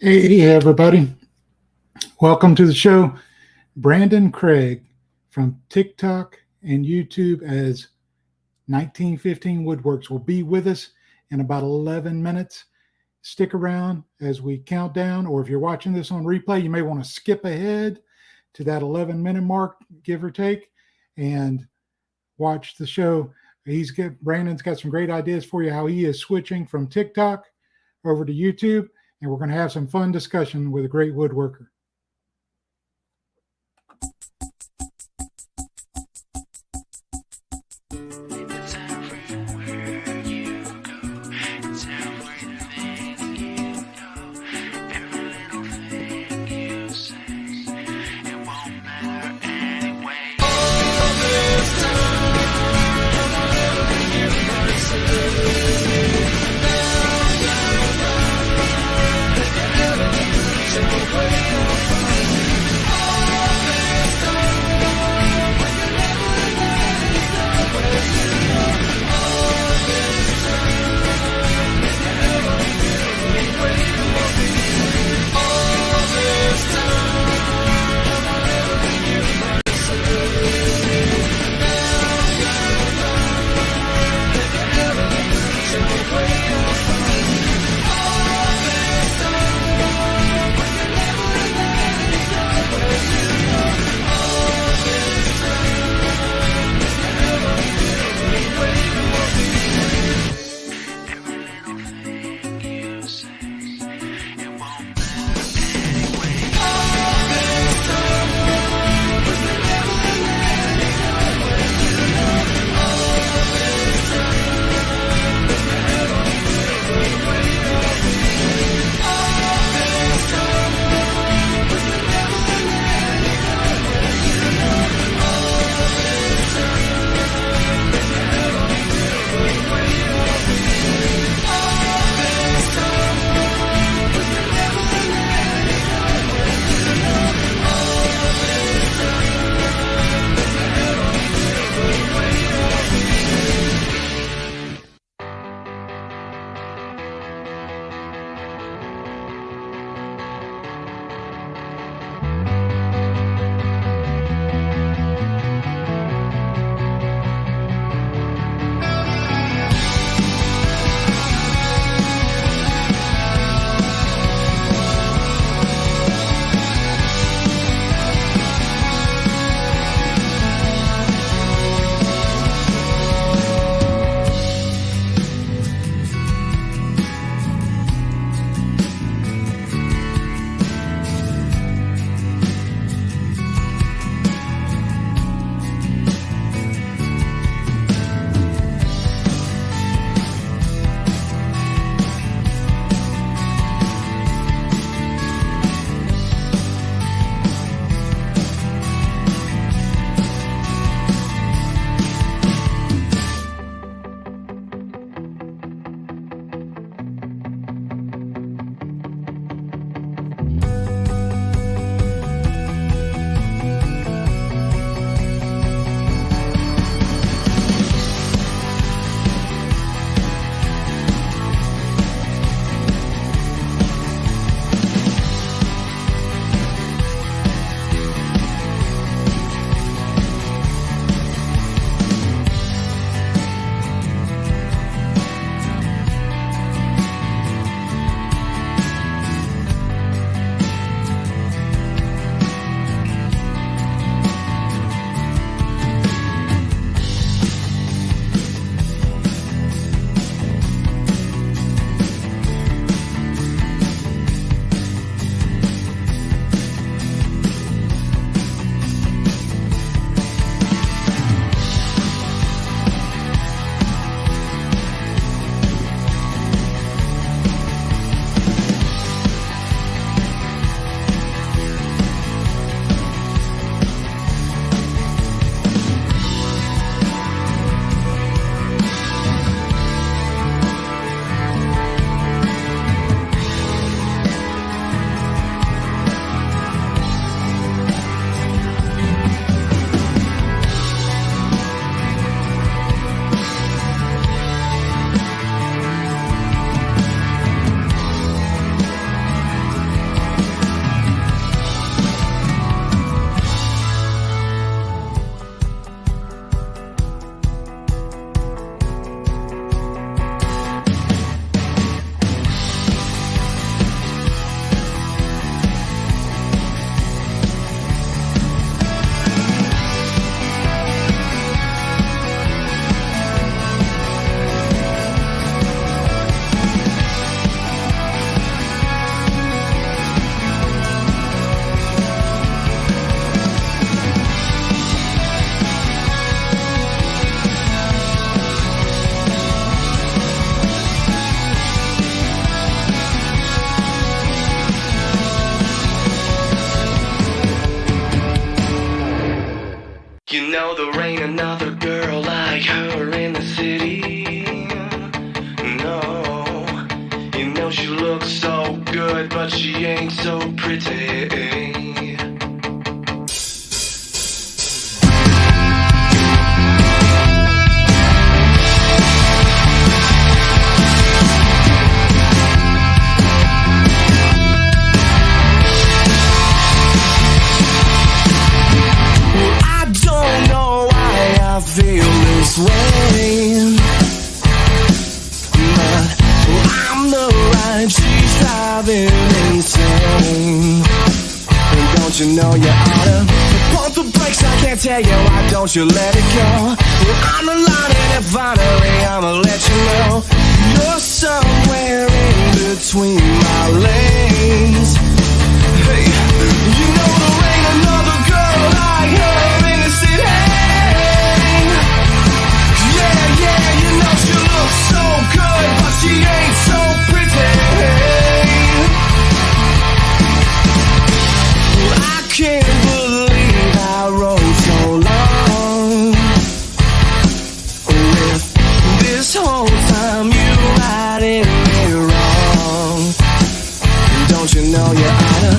Hey, everybody. Welcome to the show. Brandon Craig from TikTok and YouTube as 1915 Woodworks will be with us in about 11 minutes. Stick around as we count down, or if you're watching this on replay, you may want to skip ahead to that 11-minute mark, give or take, and watch the show. Brandon's got some great ideas for you how he is switching from TikTok over to YouTube. And we're going to have some fun discussion with a great woodworker. don't you look so good, but she ain't so pretty. Feel this way, but I'm the ride she's driving insane. And don't you know you oughta pump the brakes? I can't tell you why don't you let it go. I'm the line and finally I'ma let you know you're somewhere in between my legs. Hey, you know there ain't another girl like her in the city. Yeah, you know she looks so good, but she ain't so pretty. I can't believe I rode so long with this whole time you riding me wrong. And don't you know you oughta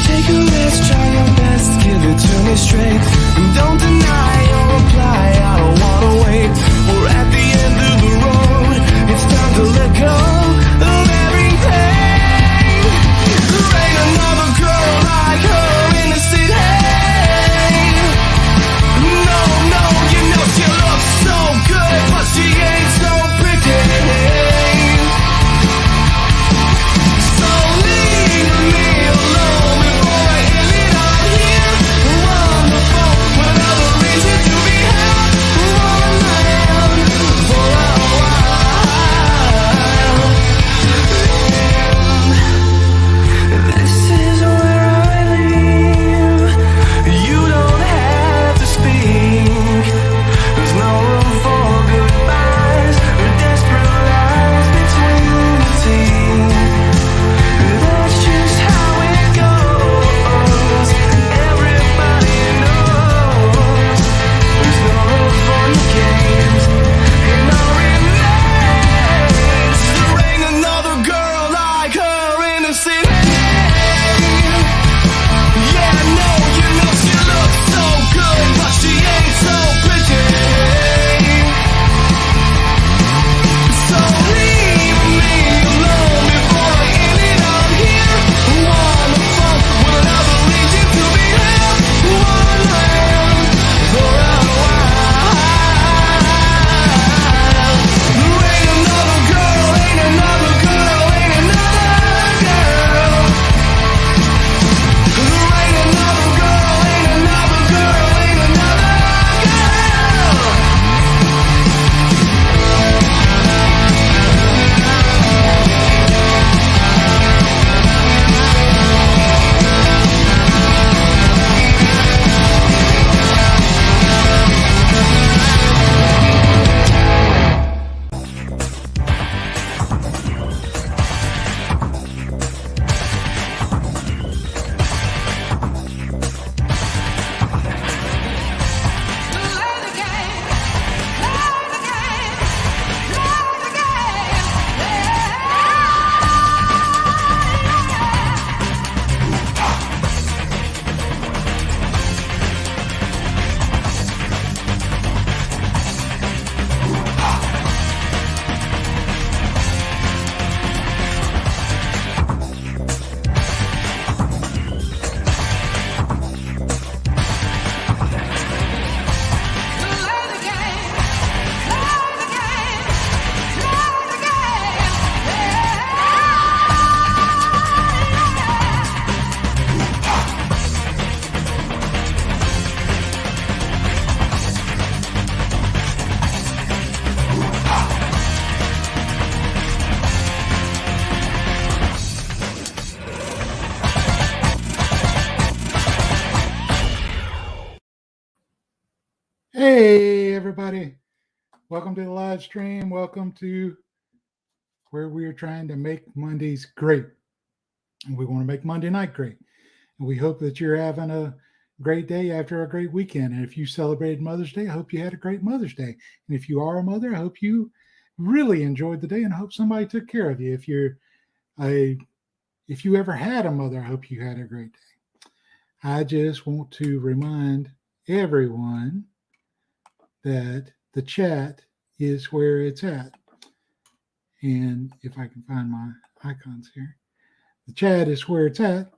take a risk, try your best, give it to me straight, and don't deny or reply, I don't wanna wait. We're at the end of the road, it's time to let go of everything. There ain't another girl like her in the city. No, you know she looks so good, but she ain't so pretty. So leave me alone before I end it up here on the phone with another reason to be held one night for a while. And this is where I leave. You don't have to speak. There's no room for goodbyes or desperate lies between the teeth. That's just how it goes. Everybody knows there's no room for your games and no remains. There ain't another girl like her in the city. Yeah, I know, you know she looks so good, but she ain't so pretty. So leave me alone before I end it up here on the phone with another reason to be held one night for a while. There ain't another girl, ain't another girl, ain't another girl. There ain't another girl, ain't another girl, ain't another girl. Hey, everybody. Welcome to the live stream. Welcome to where we are trying to make Mondays great. And we want to make Monday night great. And we hope that you're having a great day after a great weekend. And if you celebrated Mother's Day, I hope you had a great Mother's Day. And if you are a mother, I hope you really enjoyed the day and I hope somebody took care of you. If you're if you ever had a mother, I hope you had a great day. I just want to remind everyone that the chat is where it's at. And if I can find my icons here, the chat is where it's at.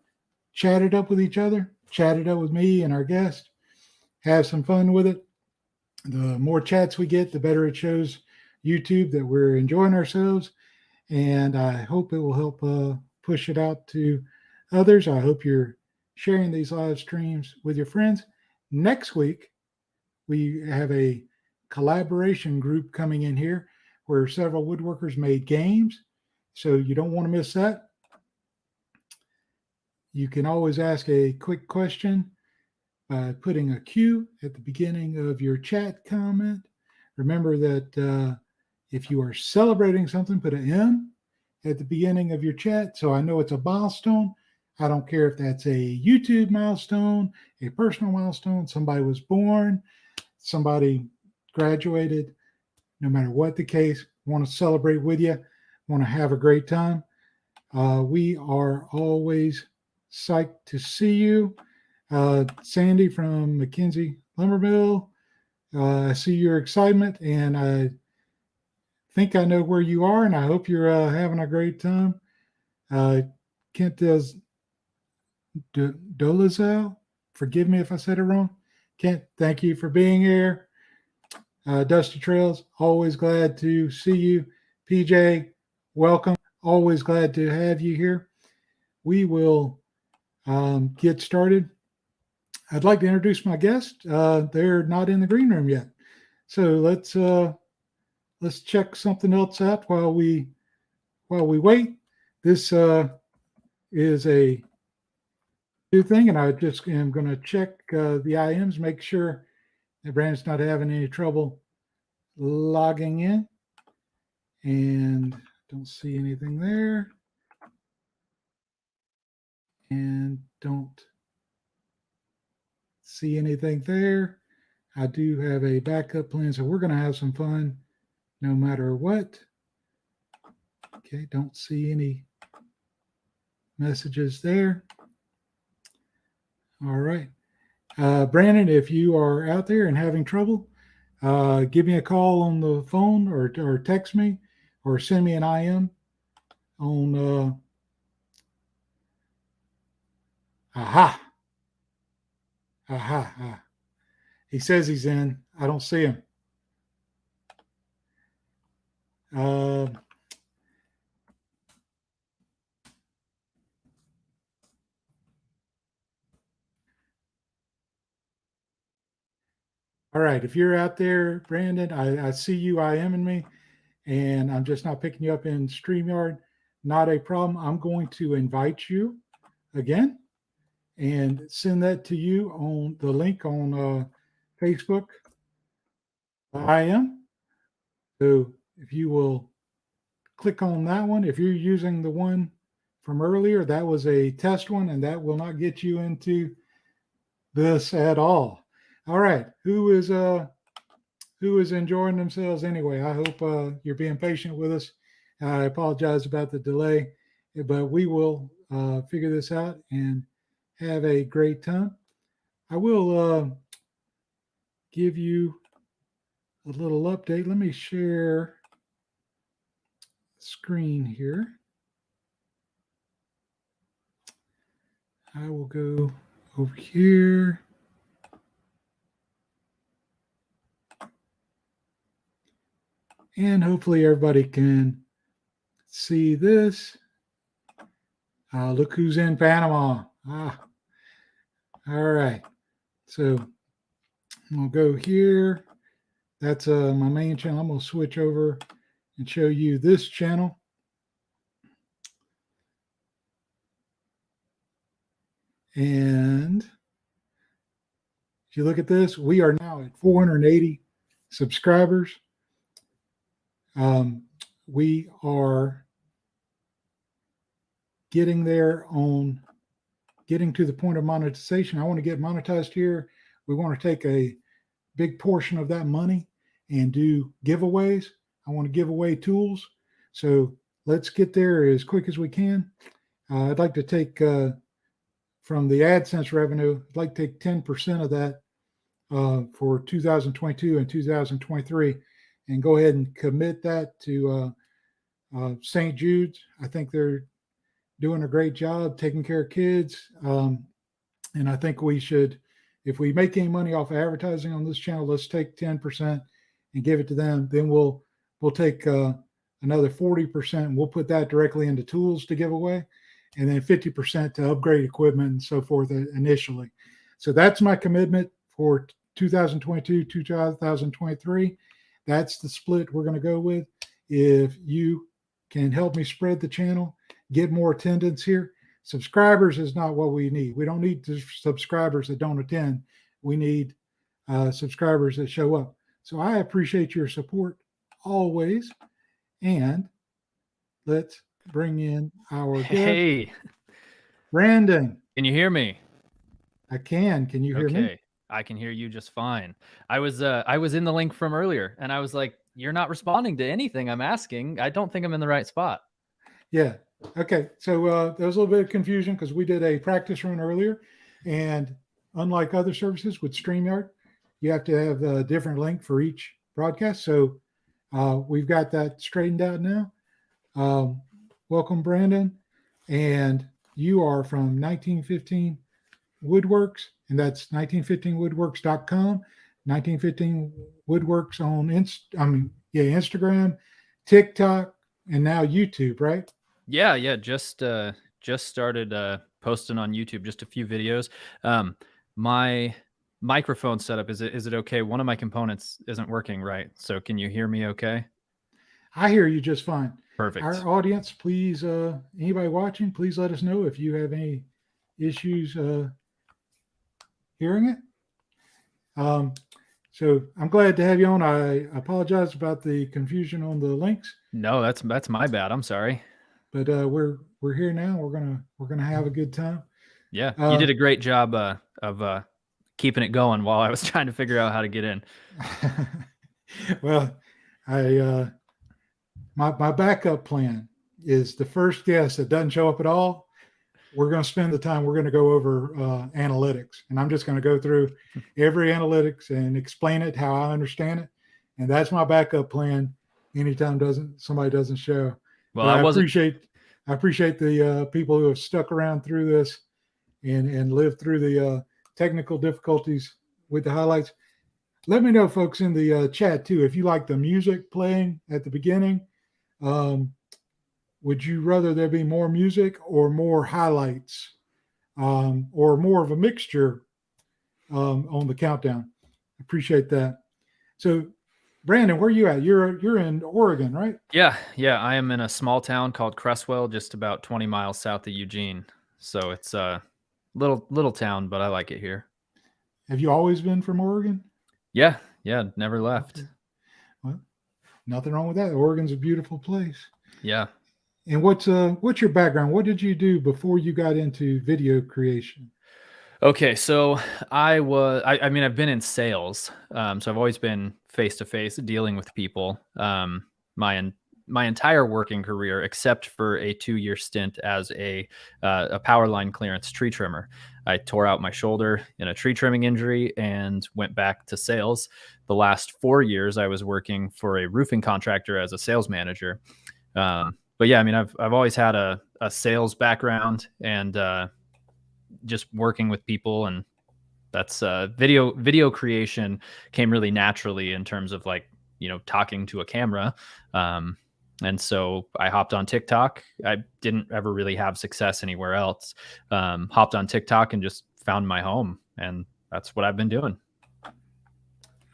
Chat it up with each other, chat it up with me and our guest, have some fun with it. The more chats we get, the better it shows YouTube that we're enjoying ourselves. And I hope it will help push it out to others. I hope you're sharing these live streams with your friends. Next week, we have a collaboration group coming in here where several woodworkers made games. So you don't want to miss that. You can always ask a quick question by putting a Q at the beginning of your chat comment. Remember that if you are celebrating something, put an M at the beginning of your chat so I know it's a milestone. I don't care if that's a YouTube milestone, a personal milestone, somebody was born, somebody graduated, no matter what the case, want to celebrate with you, want to have a great time. We are always psyched to see you. Sandy from McKenzie Lumber Mill, I see your excitement, and I think I know where you are, and I hope you're having a great time. Kent Dolezal, forgive me if I said it wrong. Kent, thank you for being here. Dusty Trails, always glad to see you. PJ, welcome. Always glad to have you here. We will get started. I'd like to introduce my guest. They're not in the green room yet. So let's check something else out while we wait. This is a new thing, and I just am going to check the IMs, make sure that Brandon's not having any trouble logging in. And don't see anything there. And don't see anything there. I do have a backup plan, so we're going to have some fun no matter what. Okay, don't see any messages there. All right. Brandon, if you are out there and having trouble, give me a call on the phone or text me or send me an IM on aha. He says he's in. I don't see him. All right. If you're out there, Brandon, I see you IMing me, and I'm just not picking you up in StreamYard. Not a problem. I'm going to invite you again and send that to you on the link on Facebook. I am. So if you will click on that one, if you're using the one from earlier, that was a test one, and that will not get you into this at all. All right, who is enjoying themselves anyway? I hope you're being patient with us. I apologize about the delay, but we will figure this out and have a great time. I will give you a little update. Let me share screen here. I will go over here. And hopefully everybody can see this. Look who's in Panama. All right. So I'll go here. That's my main channel. I'm going to switch over and show you this channel. And if you look at this, we are now at 480 subscribers. We are getting there on getting to the point of monetization. I want to get monetized here. We want to take a big portion of that money and do giveaways. I want to give away tools. So let's get there as quick as we can. I'd like to take from the AdSense revenue, I'd like to take 10% of that for 2022 and 2023 and go ahead and commit that to St. Jude's. I think they're doing a great job taking care of kids. And I think we should, if we make any money off of advertising on this channel, let's take 10% and give it to them. Then we'll take another 40% and we'll put that directly into tools to give away. And then 50% to upgrade equipment and so forth initially. So that's my commitment for 2022, 2023. That's the split we're going to go with. If you can help me spread the channel, get more attendance here. Subscribers is not what we need. We don't need subscribers that don't attend. We need subscribers that show up. So I appreciate your support always. And let's bring in our guest. Hey, Brandon. can you hear me? I can. Can you hear me? Okay, I can hear you just fine. I was in the link from earlier, and I was like, "You're not responding to anything I'm asking. I don't think I'm in the right spot." Yeah. Okay. So there was a little bit of confusion because we did a practice run earlier, and unlike other services with StreamYard, you have to have a different link for each broadcast. So we've got that straightened out now. Welcome, Brandon. And you are from 1915 Woodworks, and that's 1915woodworks.com, 1915 Woodworks on Instagram, TikTok, and now YouTube, right? Yeah. Just started posting on YouTube, just a few videos. My microphone setup, is it okay? One of my components isn't working right. So can you hear me okay? I hear you just fine. Perfect. Our audience, please, anybody watching, please let us know if you have any issues hearing it. So I'm glad to have you on. I apologize about the confusion on the links. No, that's my bad. I'm sorry. But we're here now. We're gonna have a good time. Yeah, you did a great job of keeping it going while I was trying to figure out how to get in. Well, my backup plan is the first guest that doesn't show up at all, we're going to spend the time, we're going to go over analytics. And I'm just going to go through every analytics and explain it how I understand it. And that's my backup plan anytime somebody doesn't show. Well, I appreciate the people who have stuck around through this and lived through the technical difficulties with the highlights. Let me know, folks, in the chat too, if you like the music playing at the beginning. Would you rather there be more music or more highlights, or more of a mixture on the countdown? Appreciate that. So, Brandon, where are you at? You're in Oregon, right? Yeah. I am in a small town called Cresswell, just about 20 miles south of Eugene. So it's a little town, but I like it here. Have you always been from Oregon? Yeah, never left. Well, nothing wrong with that. Oregon's a beautiful place. Yeah. And what's your background? What did you do before you got into video creation? Okay, so I've been in sales. So I've always been face-to-face dealing with people. My entire working career, except for a 2-year stint as a power line clearance tree trimmer. I tore out my shoulder in a tree trimming injury and went back to sales. The last 4 years, I was working for a roofing contractor as a sales manager. But yeah, I mean, I've always had a sales background and just working with people, and that's video creation came really naturally in terms of talking to a camera. And so I hopped on TikTok. I didn't ever really have success anywhere else. Hopped on TikTok and just found my home, and that's what I've been doing.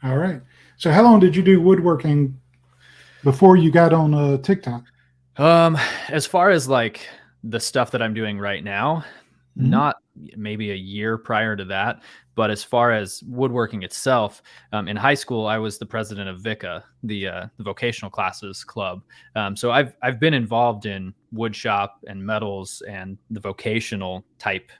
All right. So how long did you do woodworking before you got on TikTok? As far as the stuff that I'm doing right now, not maybe a year prior to that, but as far as woodworking itself, in high school, I was the president of VICA, the vocational classes club. So I've been involved in wood shop and metals and the vocational type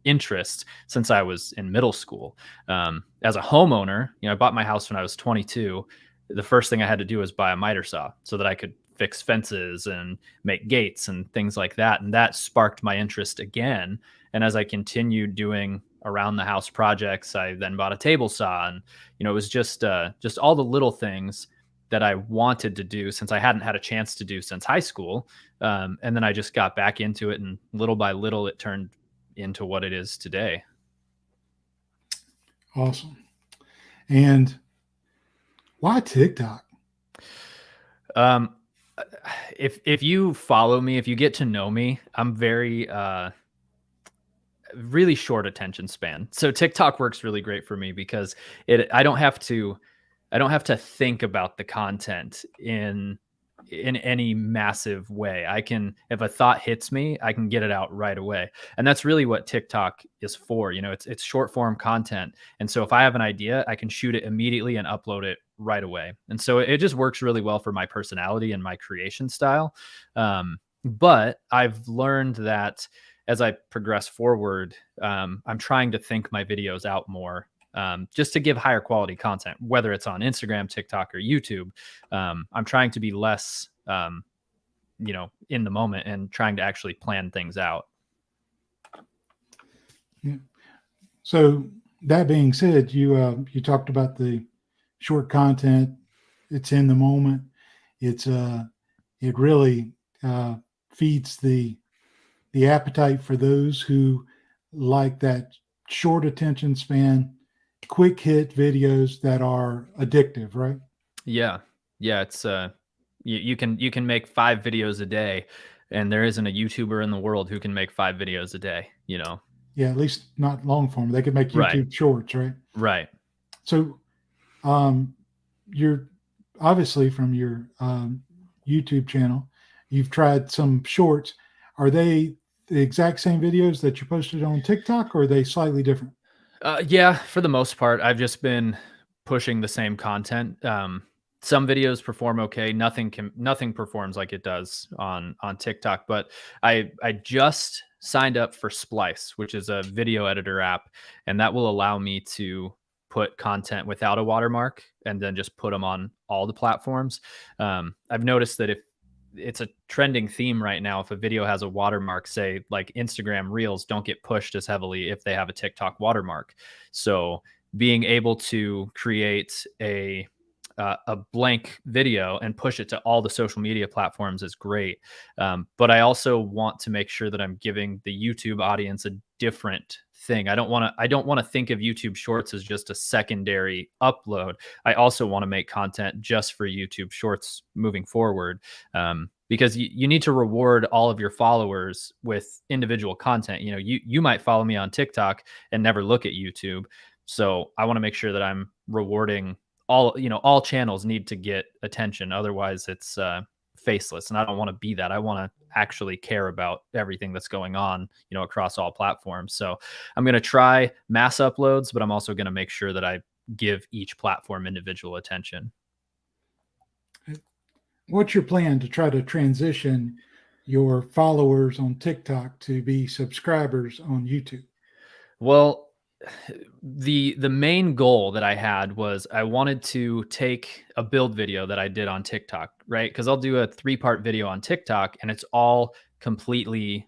interests since I was in middle school. As a homeowner, I bought my house when I was 22. The first thing I had to do was buy a miter saw so that I could fix fences and make gates and things like that. And that sparked my interest again. And as I continued doing around the house projects, I then bought a table saw, and it was just all the little things that I wanted to do since I hadn't had a chance to do since high school. And then I just got back into it, and little by little, it turned into what it is today. Awesome. And why TikTok? If you follow me, if you get to know me, I'm very really short attention span. So TikTok works really great for me because I don't have to think about the content in any massive way. I can, if a thought hits me, I can get it out right away. And that's really what TikTok is for. It's short form content. And so if I have an idea, I can shoot it immediately and upload it right away. And so it just works really well for my personality and my creation style. But I've learned that as I progress forward, I'm trying to think my videos out more, just to give higher quality content, whether it's on Instagram, TikTok, or YouTube. I'm trying to be less, in the moment and trying to actually plan things out. Yeah. So that being said, you talked about the short content. It's in the moment. It really feeds the appetite for those who like that short attention span, quick hit videos that are addictive, right? Yeah. It's you can make 5 videos a day, and there isn't a YouTuber in the world who can make 5 videos a day. Yeah, at least not long form. They could make YouTube Right. shorts, right? Right. So, you're obviously from your YouTube channel, you've tried some shorts. Are they the exact same videos that you posted on TikTok, or are they slightly different? Yeah, for the most part, I've just been pushing the same content. Some videos perform okay. Nothing performs like it does on TikTok. But I just signed up for Splice, which is a video editor app, and that will allow me to put content without a watermark and then just put them on all the platforms. I've noticed that if it's a trending theme right now, if a video has a watermark, say like Instagram Reels don't get pushed as heavily if they have a TikTok watermark. So being able to create a blank video and push it to all the social media platforms is great. But I also want to make sure that I'm giving the YouTube audience a different thing. I don't want to think of YouTube Shorts as just a secondary upload. I also want to make content just for YouTube Shorts moving forward, because you need to reward all of your followers with individual content. You might follow me on TikTok and never look at YouTube. So I want to make sure that I'm rewarding all channels need to get attention. Otherwise it's faceless. And I don't want to be that. I want to actually care about everything that's going on, across all platforms. So I'm going to try mass uploads, but I'm also going to make sure that I give each platform individual attention. What's your plan to try to transition your followers on TikTok to be subscribers on YouTube? Well, the main goal that I had was I wanted to take a build video that I did on TikTok, right? Because I'll do a 3-part video on TikTok, and it's all completely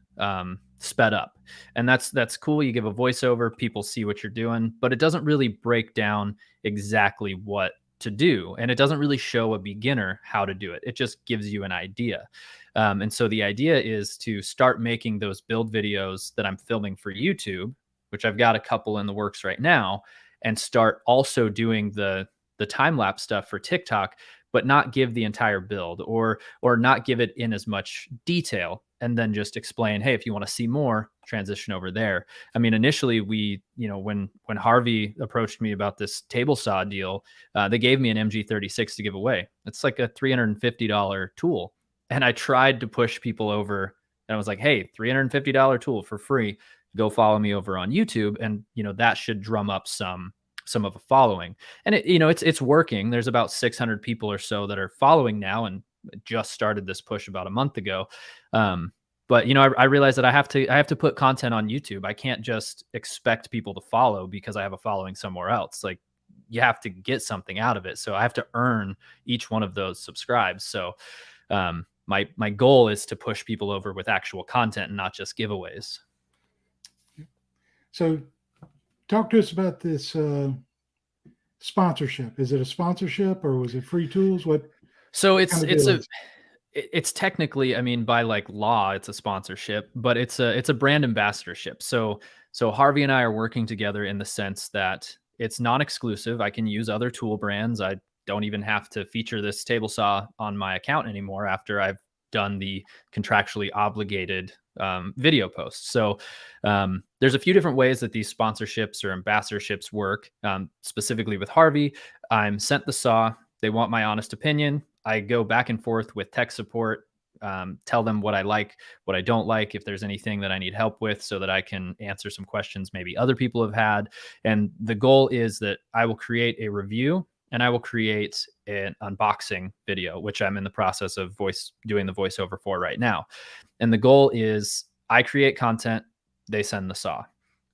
sped up, and that's cool. You give a voiceover, people see what you're doing, but it doesn't really break down exactly what to do, and it doesn't really show a beginner how to do it. It just gives you an idea. And so the idea is to start making those build videos that I'm filming for YouTube, which I've got a couple in the works right now, and start also doing the time-lapse stuff for TikTok, but not give the entire build or not give it in as much detail, and then just explain, hey, if you want to see more, transition over there. I mean, initially when Harvey approached me about this table saw deal, they gave me an MG36 to give away. It's like a $350 tool. And I tried to push people over, and I was like, hey, $350 tool for free. Go follow me over on YouTube, and that should drum up some of a following. And it's working. There's about 600 people or so that are following now, and just started this push about a month ago. But I realized that I have to put content on YouTube. I can't just expect people to follow because I have a following somewhere else. Like, you have to get something out of it. So I have to earn each one of those subscribes. So My goal is to push people over with actual content and not just giveaways. So talk to us about this sponsorship. Is it a sponsorship or was it free tools? What So kind of deal is it's technically, I mean, by like law, it's a sponsorship, but it's a brand ambassadorship. So Harvey and I are working together in the sense that it's non-exclusive. I can use other tool brands. I don't even have to feature this table saw on my account anymore after I've done the contractually obligated video posts. So there's a few different ways that these sponsorships or ambassadorships work. Specifically with Harvey, I'm sent the saw. They want my honest opinion. I go back and forth with tech support, tell them what I like, what I don't like, if there's anything that I need help with so that I can answer some questions maybe other people have had. And the goal is that I will create a review and I will create an unboxing video, which I'm in the process of doing the voiceover for right now. And the goal is I create content, they send the saw.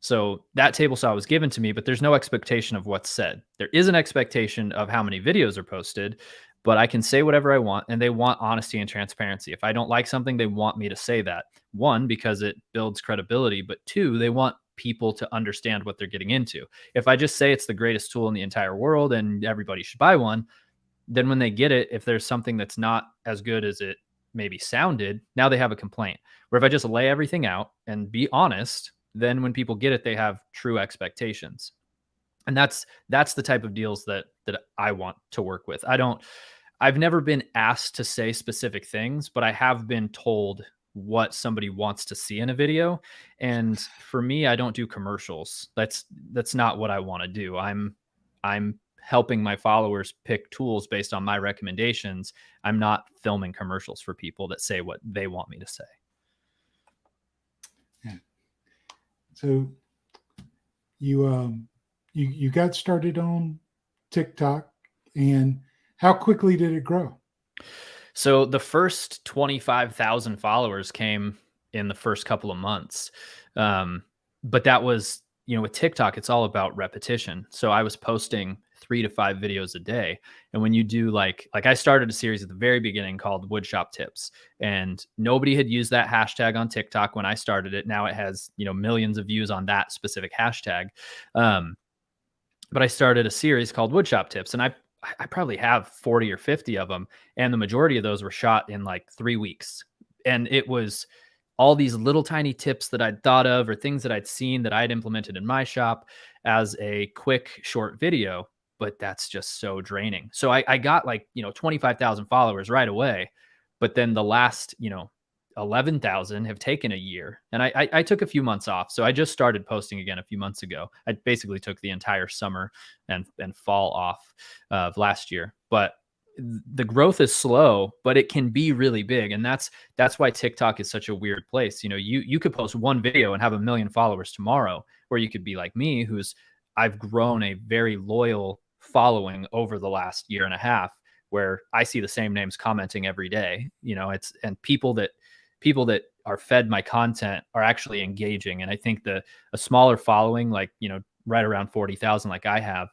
So that table saw was given to me, but there's no expectation of what's said. There is an expectation of how many videos are posted, but I can say whatever I want, and they want honesty and transparency. If I don't like something, they want me to say that. One, because it builds credibility, but two, they want people to understand what they're getting into. If I just say it's the greatest tool in the entire world and everybody should buy one, then when they get it, if there's something that's not as good as it maybe sounded, now they have a complaint. Where if I just lay everything out and be honest, then when people get it, they have true expectations. And that's the type of deals that I want to work with. I've never been asked to say specific things, but I have been told what somebody wants to see in a video. And for me, I don't do commercials. That's not what I want to do. I'm helping my followers pick tools based on my recommendations. I'm not filming commercials for people that say what they want me to say. Yeah. So you got started on TikTok, and how quickly did it grow? So the first 25,000 followers came in the first couple of months. But that was, with TikTok, it's all about repetition. So I was posting 3 to 5 videos a day. And when you do like I started a series at the very beginning called Woodshop Tips, and nobody had used that hashtag on TikTok when I started it. Now it has, millions of views on that specific hashtag. But I started a series called Woodshop Tips, and I probably have 40 or 50 of them. And the majority of those were shot in like 3 weeks. And it was all these little tiny tips that I'd thought of or things that I'd seen that I'd implemented in my shop as a quick short video. But that's just so draining. So I got 25,000 followers right away. But then the last, 11,000 have taken a year. And I took a few months off. So I just started posting again a few months ago. I basically took the entire summer and fall off of last year. But the growth is slow, but it can be really big. And that's why TikTok is such a weird place. You could post one video and have 1 million followers tomorrow, or you could be like me, I've grown a very loyal following over the last year and a half, where I see the same names commenting every day. And people that are fed my content are actually engaging. And I think a smaller following, right around 40,000, like I have,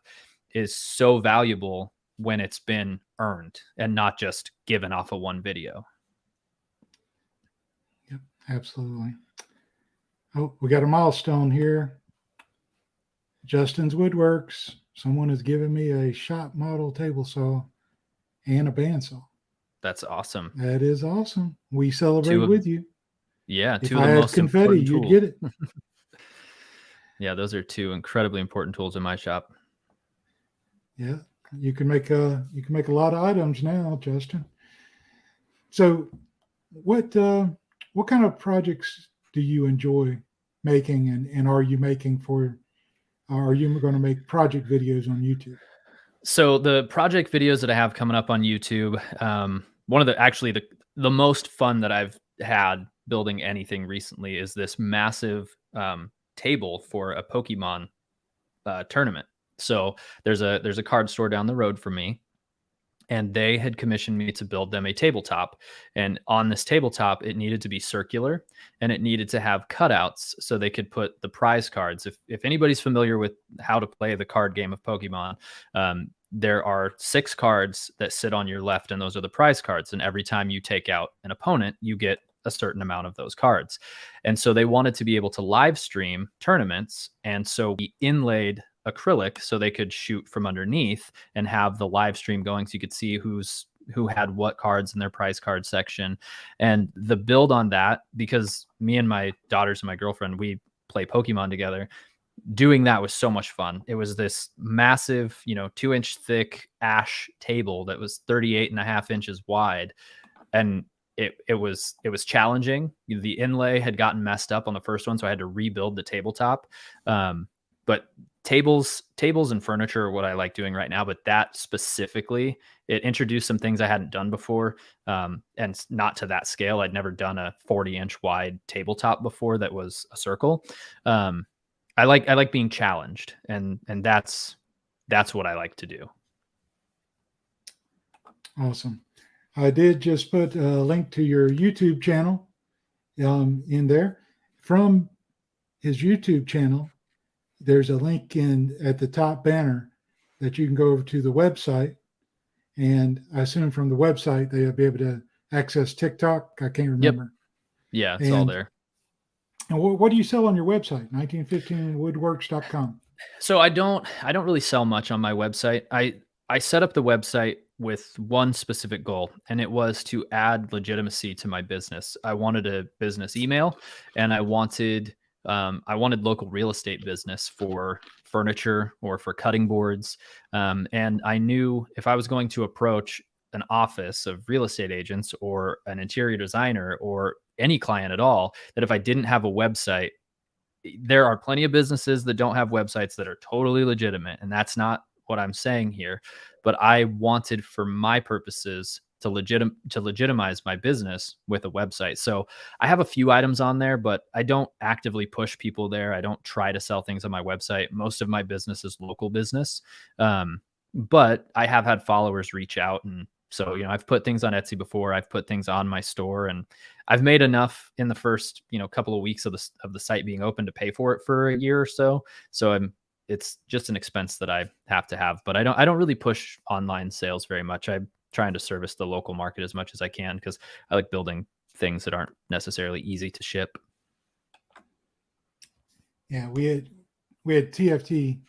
is so valuable when it's been earned and not just given off of one video. Yep, absolutely. Oh, we got a milestone here. Justin's Woodworks. Someone has given me a shop model table saw and a bandsaw. That's awesome. That is awesome. We celebrate with you. Yeah, if two I of the had most confetti, you'd get it. Yeah, those are 2 incredibly important tools in my shop. Yeah, you can make a lot of items now, Justin. So, what kind of projects do you enjoy making, and are you making are you going to make project videos on YouTube? So the project videos that I have coming up on YouTube, one of the most fun that I've had building anything recently is this massive table for a Pokemon tournament. So there's a card store down the road from me, and they had commissioned me to build them a tabletop. And on this tabletop, it needed to be circular, and it needed to have cutouts so they could put the prize cards. If anybody's familiar with how to play the card game of Pokemon, there are 6 cards that sit on your left, and those are the prize cards. And every time you take out an opponent, you get a certain amount of those cards. And so they wanted to be able to live stream tournaments. And so we inlaid acrylic so they could shoot from underneath and have the live stream going, so you could see who had what cards in their prize card section. And the build on that, because me and my daughters and my girlfriend, we play Pokemon together, doing that was so much fun. It was this massive, 2-inch thick ash table that was 38.5 inches wide. And it was challenging. The inlay had gotten messed up on the first one, so I had to rebuild the tabletop. But tables and furniture are what I like doing right now. But that specifically, it introduced some things I hadn't done before, and not to that scale. I'd never done a 40-inch wide tabletop before that was a circle. I like being challenged, and that's what I like to do. Awesome. I did just put a link to your YouTube channel in there. From his YouTube channel, there's a link at the top banner that you can go over to the website. And I assume from the website, they'll be able to access TikTok. I can't remember. Yep. Yeah, it's all there. And what do you sell on your website? 1915woodworks.com. So I don't really sell much on my website. I set up the website with one specific goal, and it was to add legitimacy to my business. I wanted a business email, and I wanted local real estate business for furniture or for cutting boards. And I knew if I was going to approach an office of real estate agents or an interior designer or any client at all, that if I didn't have a website, there are plenty of businesses that don't have websites that are totally legitimate. And that's not what I'm saying here, but I wanted, for my purposes, to legitimize my business with a website. So I have a few items on there, but I don't actively push people there. I don't try to sell things on my website. Most of my business is local business. But I have had followers reach out. And so, I've put things on Etsy before. I've put things on my store, and I've made enough in the first, couple of weeks of the site being open to pay for it for a year or so. So it's just an expense that I have to have, but I don't really push online sales very much. I'm trying to service the local market as much as I can, because I like building things that aren't necessarily easy to ship. Yeah, we had TFT.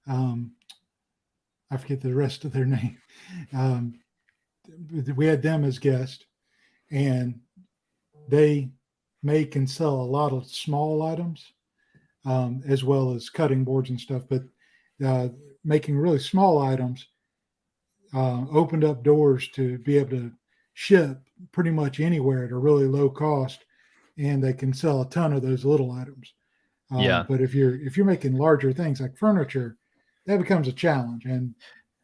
I forget the rest of their name. We had them as guests, and they make and sell a lot of small items, as well as cutting boards and stuff. But making really small items opened up doors to be able to ship pretty much anywhere at a really low cost, and they can sell a ton of those little items. Yeah. But if you're making larger things like furniture, that becomes a challenge, and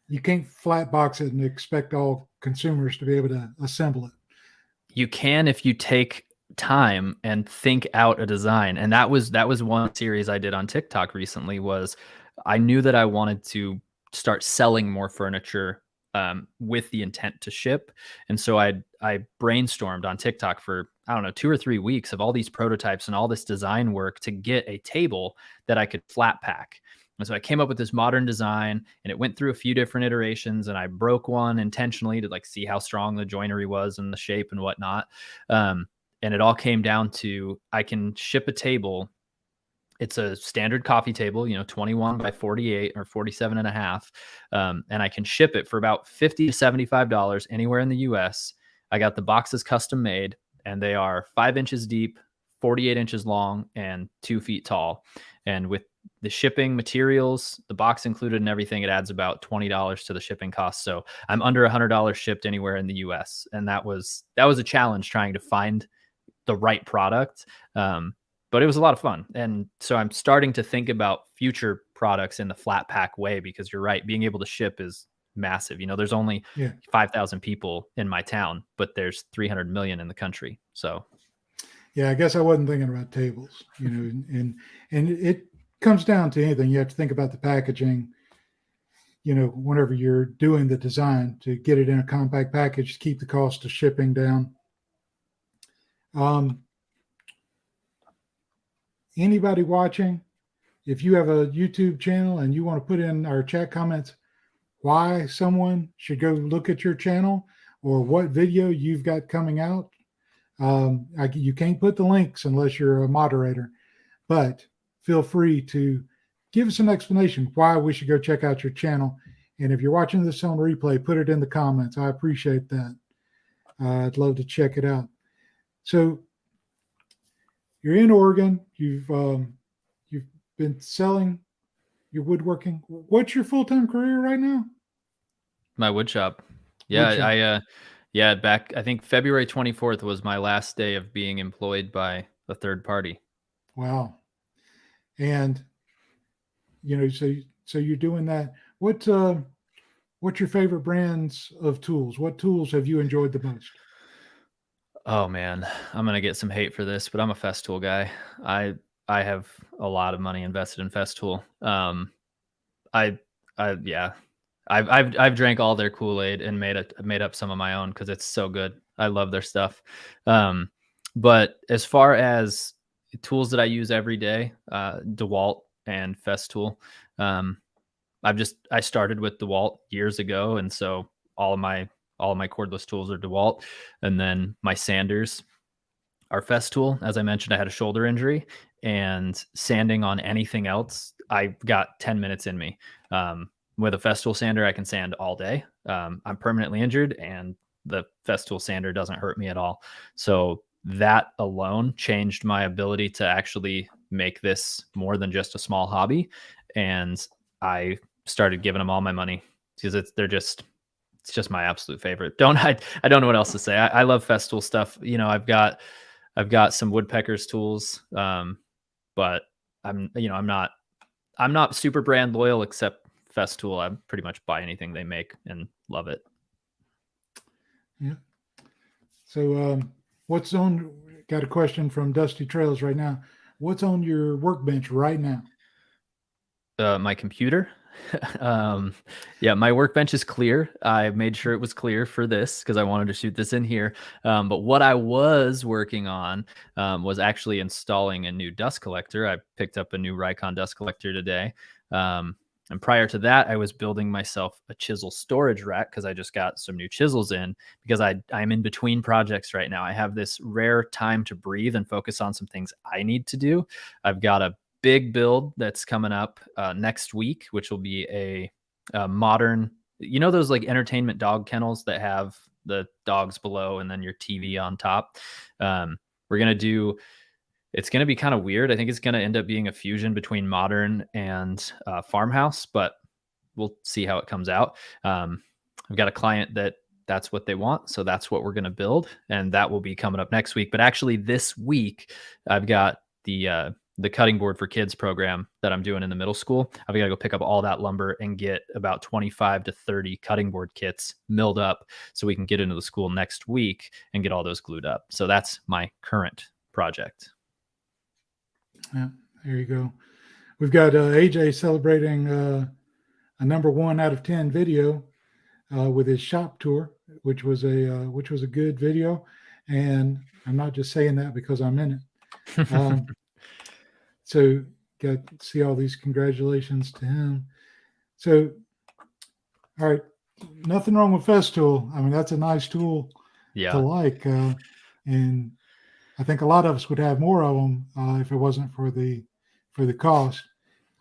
you can't flat box it and expect all consumers to be able to assemble it. You can if you take time and think out a design. And that was one series I did on TikTok recently. Was I knew that I wanted to start selling more furniture with the intent to ship. And so I brainstormed on TikTok for, 2 or 3 weeks of all these prototypes and all this design work to get a table that I could flat pack. And so I came up with this modern design, and it went through a few different iterations, and I broke one intentionally to see how strong the joinery was and the shape and whatnot. And it all came down to, I can ship a table. It's a standard coffee table, 21 by 48 or 47 and a half. And I can ship it for about $50 to $75 anywhere in the US. I got the boxes custom made, and they are 5 inches deep, 48 inches long, and 2 feet tall. And with the shipping, materials, the box included and everything, it adds about $20 to the shipping cost. So I'm under $100 shipped anywhere in the US. And that was a challenge, trying to find the right product. But it was a lot of fun. And so I'm starting to think about future products in the flat pack way, because you're right, being able to ship is massive. There's only 5,000 people in my town, but there's 300 million in the country. So yeah, I guess I wasn't thinking about tables, and it comes down to anything. You have to think about the packaging, whenever you're doing the design, to get it in a compact package to keep the cost of shipping down. Anybody watching, if you have a YouTube channel and you want to put in our chat comments why someone should go look at your channel or what video you've got coming out, you can't put the links unless you're a moderator, but feel free to give us an explanation why we should go check out your channel. And if you're watching this on replay, put it in the comments. I appreciate that. I'd love to check it out. So you're in Oregon. You've been selling your woodworking. What's your full-time career right now? My wood shop. Yeah, Wood shop. back, I think February 24th was my last day of being employed by a third party. Wow. And so you're doing that. What's your favorite brands of tools? What tools have you enjoyed the most? Oh man, I'm gonna get some hate for this, but I'm a Festool guy. I have a lot of money invested in Festool. I yeah, I've drank all their Kool-Aid and made up some of my own because it's so good. I love their stuff. But as far as tools that I use every day, DeWalt and Festool. I started with DeWalt years ago, and so all of my cordless tools are DeWalt, and then my sanders are Festool. As I mentioned, I had a shoulder injury, and sanding on anything else, I got 10 minutes in me. With a Festool sander, I can sand all day. I'm permanently injured, and the Festool sander doesn't hurt me at all. So that alone changed my ability to actually make this more than just a small hobby. And I started giving them all my money because it's just my absolute favorite. I don't know what else to say. I love Festool stuff. I've got some woodpeckers tools, but I'm not super brand loyal except Festool. I pretty much buy anything they make and love it. Yeah. So got a question from Dusty Trails right now. What's on your workbench right now? My computer. My workbench is clear. I made sure it was clear for this because I wanted to shoot this in here. But what I was working on was actually installing a new dust collector. I picked up a new Rikon dust collector today. And prior to that, I was building myself a chisel storage rack because I just got some new chisels in because I'm in between projects right now. I have this rare time to breathe and focus on some things I need to do. I've got a big build that's coming up next week, which will be a modern, those like entertainment dog kennels that have the dogs below and then your TV on top. It's going to be kind of weird. I think it's going to end up being a fusion between modern and farmhouse, but we'll see how it comes out. I've got a client that's what they want. So that's what we're going to build. And that will be coming up next week. But actually this week, I've got the cutting board for kids program that I'm doing in the middle school. I've got to go pick up all that lumber and get about 25 to 30 cutting board kits milled up so we can get into the school next week and get all those glued up. So that's my current project. Yeah, there you go. We've got AJ celebrating a number 1 out of 10 video with his shop tour, which was a good video. And I'm not just saying that because I'm in it. So got to see all these congratulations to him. So, all right, nothing wrong with Festool. I mean, that's a nice tool to like. And I think a lot of us would have more of them if it wasn't for the cost.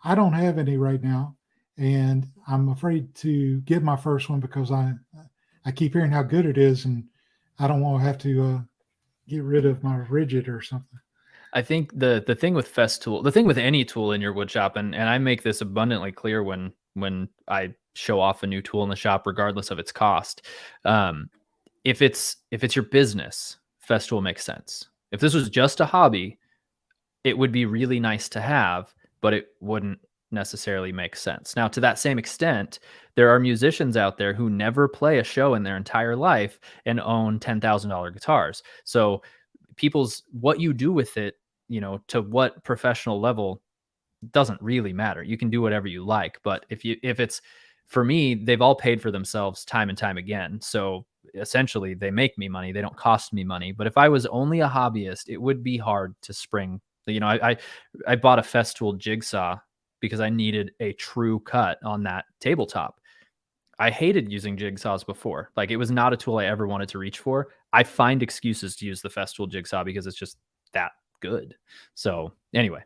I don't have any right now, and I'm afraid to get my first one because I keep hearing how good it is, and I don't want to have to get rid of my Rigid or something. I think the thing with Festool, the thing with any tool in your wood shop, and I make this abundantly clear when I show off a new tool in the shop, regardless of its cost. If it's your business, Festool makes sense. If this was just a hobby, it would be really nice to have, but it wouldn't necessarily make sense. Now, to that same extent, there are musicians out there who never play a show in their entire life and own $10,000 guitars. So what you do with it, to what professional level doesn't really matter. You can do whatever you like, but if it's, for me, they've all paid for themselves time and time again. So essentially they make me money. They don't cost me money. But if I was only a hobbyist, it would be hard to spring. I bought a Festool jigsaw because I needed a true cut on that tabletop. I hated using jigsaws before. Like, it was not a tool I ever wanted to reach for. I find excuses to use the Festool jigsaw because it's just that good. So anyway,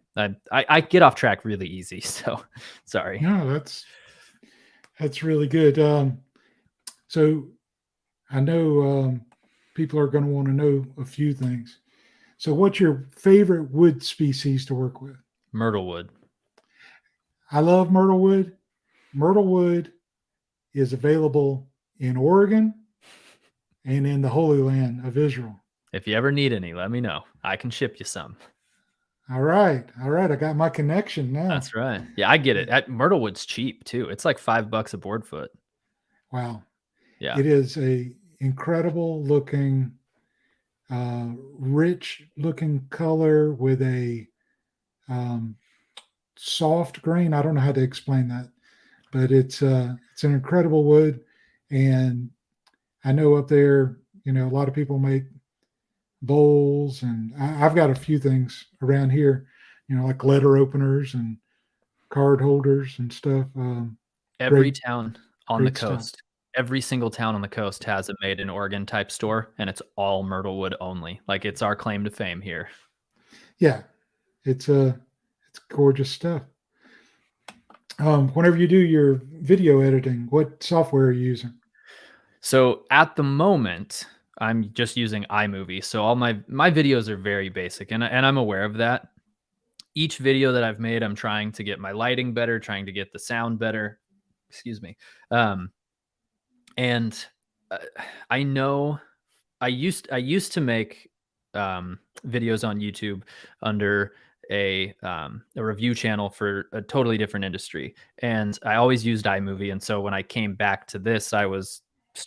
I get off track really easy. So sorry. No, that's really good. So I know people are going to want to know a few things. So, what's your favorite wood species to work with? Myrtle Wood. I love Myrtle Wood. Myrtle Wood is available in Oregon and in the Holy Land of Israel. If you ever need any, let me know. I can ship you some. All right. I got my connection now. That's right. Yeah, I get it. Myrtle Wood's cheap too. It's like $5 a board foot. Wow. Yeah. It is a incredible looking, rich looking color with a soft grain. I don't know how to explain that, but it's an incredible wood. And I know up there, a lot of people make bowls, and I've got a few things around here, like letter openers and card holders and stuff. Every Great, town on the great stuff. coast, every single town on the coast has a made in Oregon type store, and it's all Myrtle Wood only. Like, it's our claim to fame here. Yeah, it's gorgeous stuff. Whenever you do your video editing, what software are you using? So at the moment, I'm just using iMovie. So all my videos are very basic, and I'm aware of that. Each video that I've made, I'm trying to get my lighting better, trying to get the sound better. Excuse me. And I know I used to make videos on YouTube under a review channel for a totally different industry, and I always used iMovie. And so when I came back to this, I was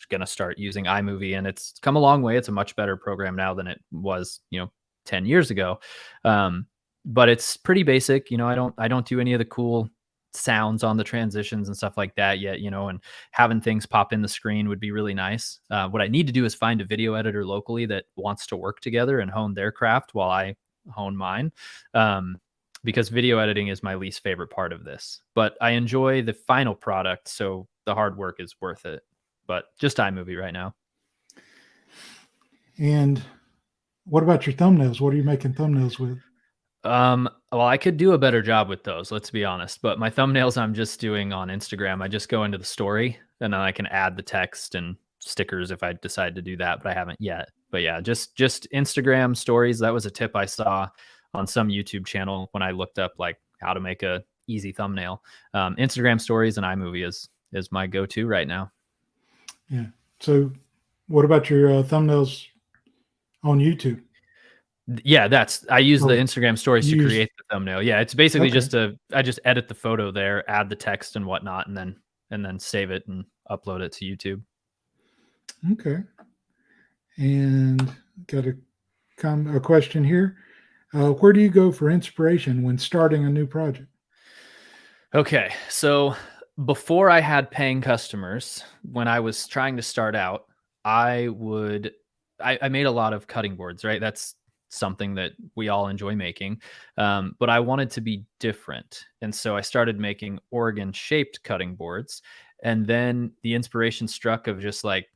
going to start using iMovie, and it's come a long way. It's a much better program now than it was, 10 years ago. But it's pretty basic. I don't do any of the cool sounds on the transitions and stuff like that yet, and having things pop in the screen would be really nice. What I need to do is find a video editor locally that wants to work together and hone their craft while I hone mine. Because video editing is my least favorite part of this, but I enjoy the final product. So the hard work is worth it. But just iMovie right now. And what about your thumbnails? What are you making thumbnails with? Well, I could do a better job with those, let's be honest. But my thumbnails, I'm just doing on Instagram. I just go into the story, and then I can add the text and stickers if I decide to do that, but I haven't yet. But yeah, just Instagram stories. That was a tip I saw on some YouTube channel when I looked up like how to make a easy thumbnail. Instagram stories and iMovie is my go-to right now. Yeah. So what about your thumbnails on YouTube? Yeah, I use the Instagram stories to create the thumbnail. Yeah, it's basically I just edit the photo there, add the text and whatnot, and then save it and upload it to YouTube. Okay. And got a question here. Where do you go for inspiration when starting a new project? Okay, so before I had paying customers, when I was trying to start out, I made a lot of cutting boards, right? That's something that we all enjoy making. But I wanted to be different. And so I started making Oregon shaped cutting boards. And then the inspiration struck of just like,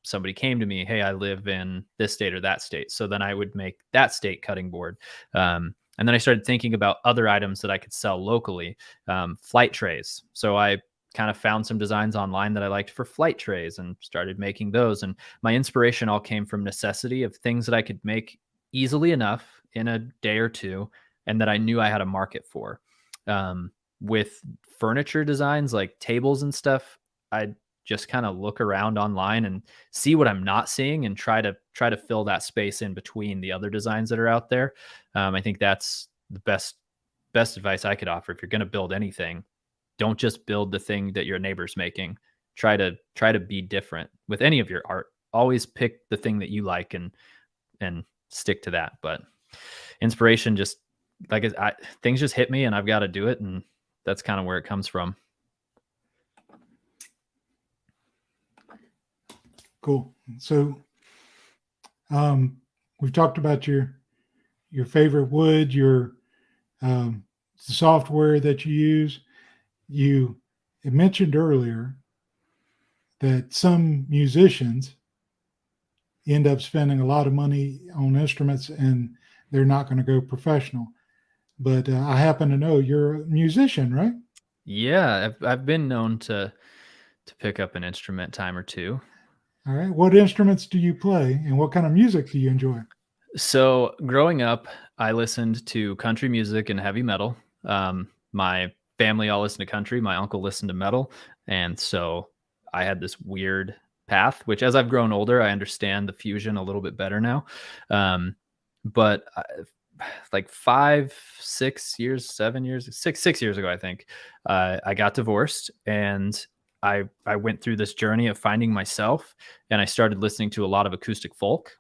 somebody came to me, hey, I live in this state or that state. So then I would make that state cutting board. And then I started thinking about other items that I could sell locally, flight trays. So I kind of found some designs online that I liked for flight trays and started making those. And my inspiration all came from necessity of things that I could make easily enough in a day or two, and that I knew I had a market for. With furniture designs like tables and stuff, I just kind of look around online and see what I'm not seeing and try to fill that space in between the other designs that are out there. I think that's the best advice I could offer. If you're going to build anything, don't just build the thing that your neighbor's making. Try to be different with any of your art. Always pick the thing that you like and stick to that. But inspiration just things just hit me and I've got to do it. And that's kind of where it comes from. Cool. So, we've talked about your favorite wood, your the software that you use. You mentioned earlier that some musicians end up spending a lot of money on instruments and they're not going to go professional. But I happen to know you're a musician, right? Yeah, I've been known to pick up an instrument time or two. All right. What instruments do you play and what kind of music do you enjoy? So growing up, I listened to country music and heavy metal. My family all listened to country. My uncle listened to metal, and so I had this weird path. Which, as I've grown older, I understand the fusion a little bit better now. But like 5, 6 years, 7 years, 6 years ago, I think, I got divorced, and I went through this journey of finding myself, and I started listening to a lot of acoustic folk.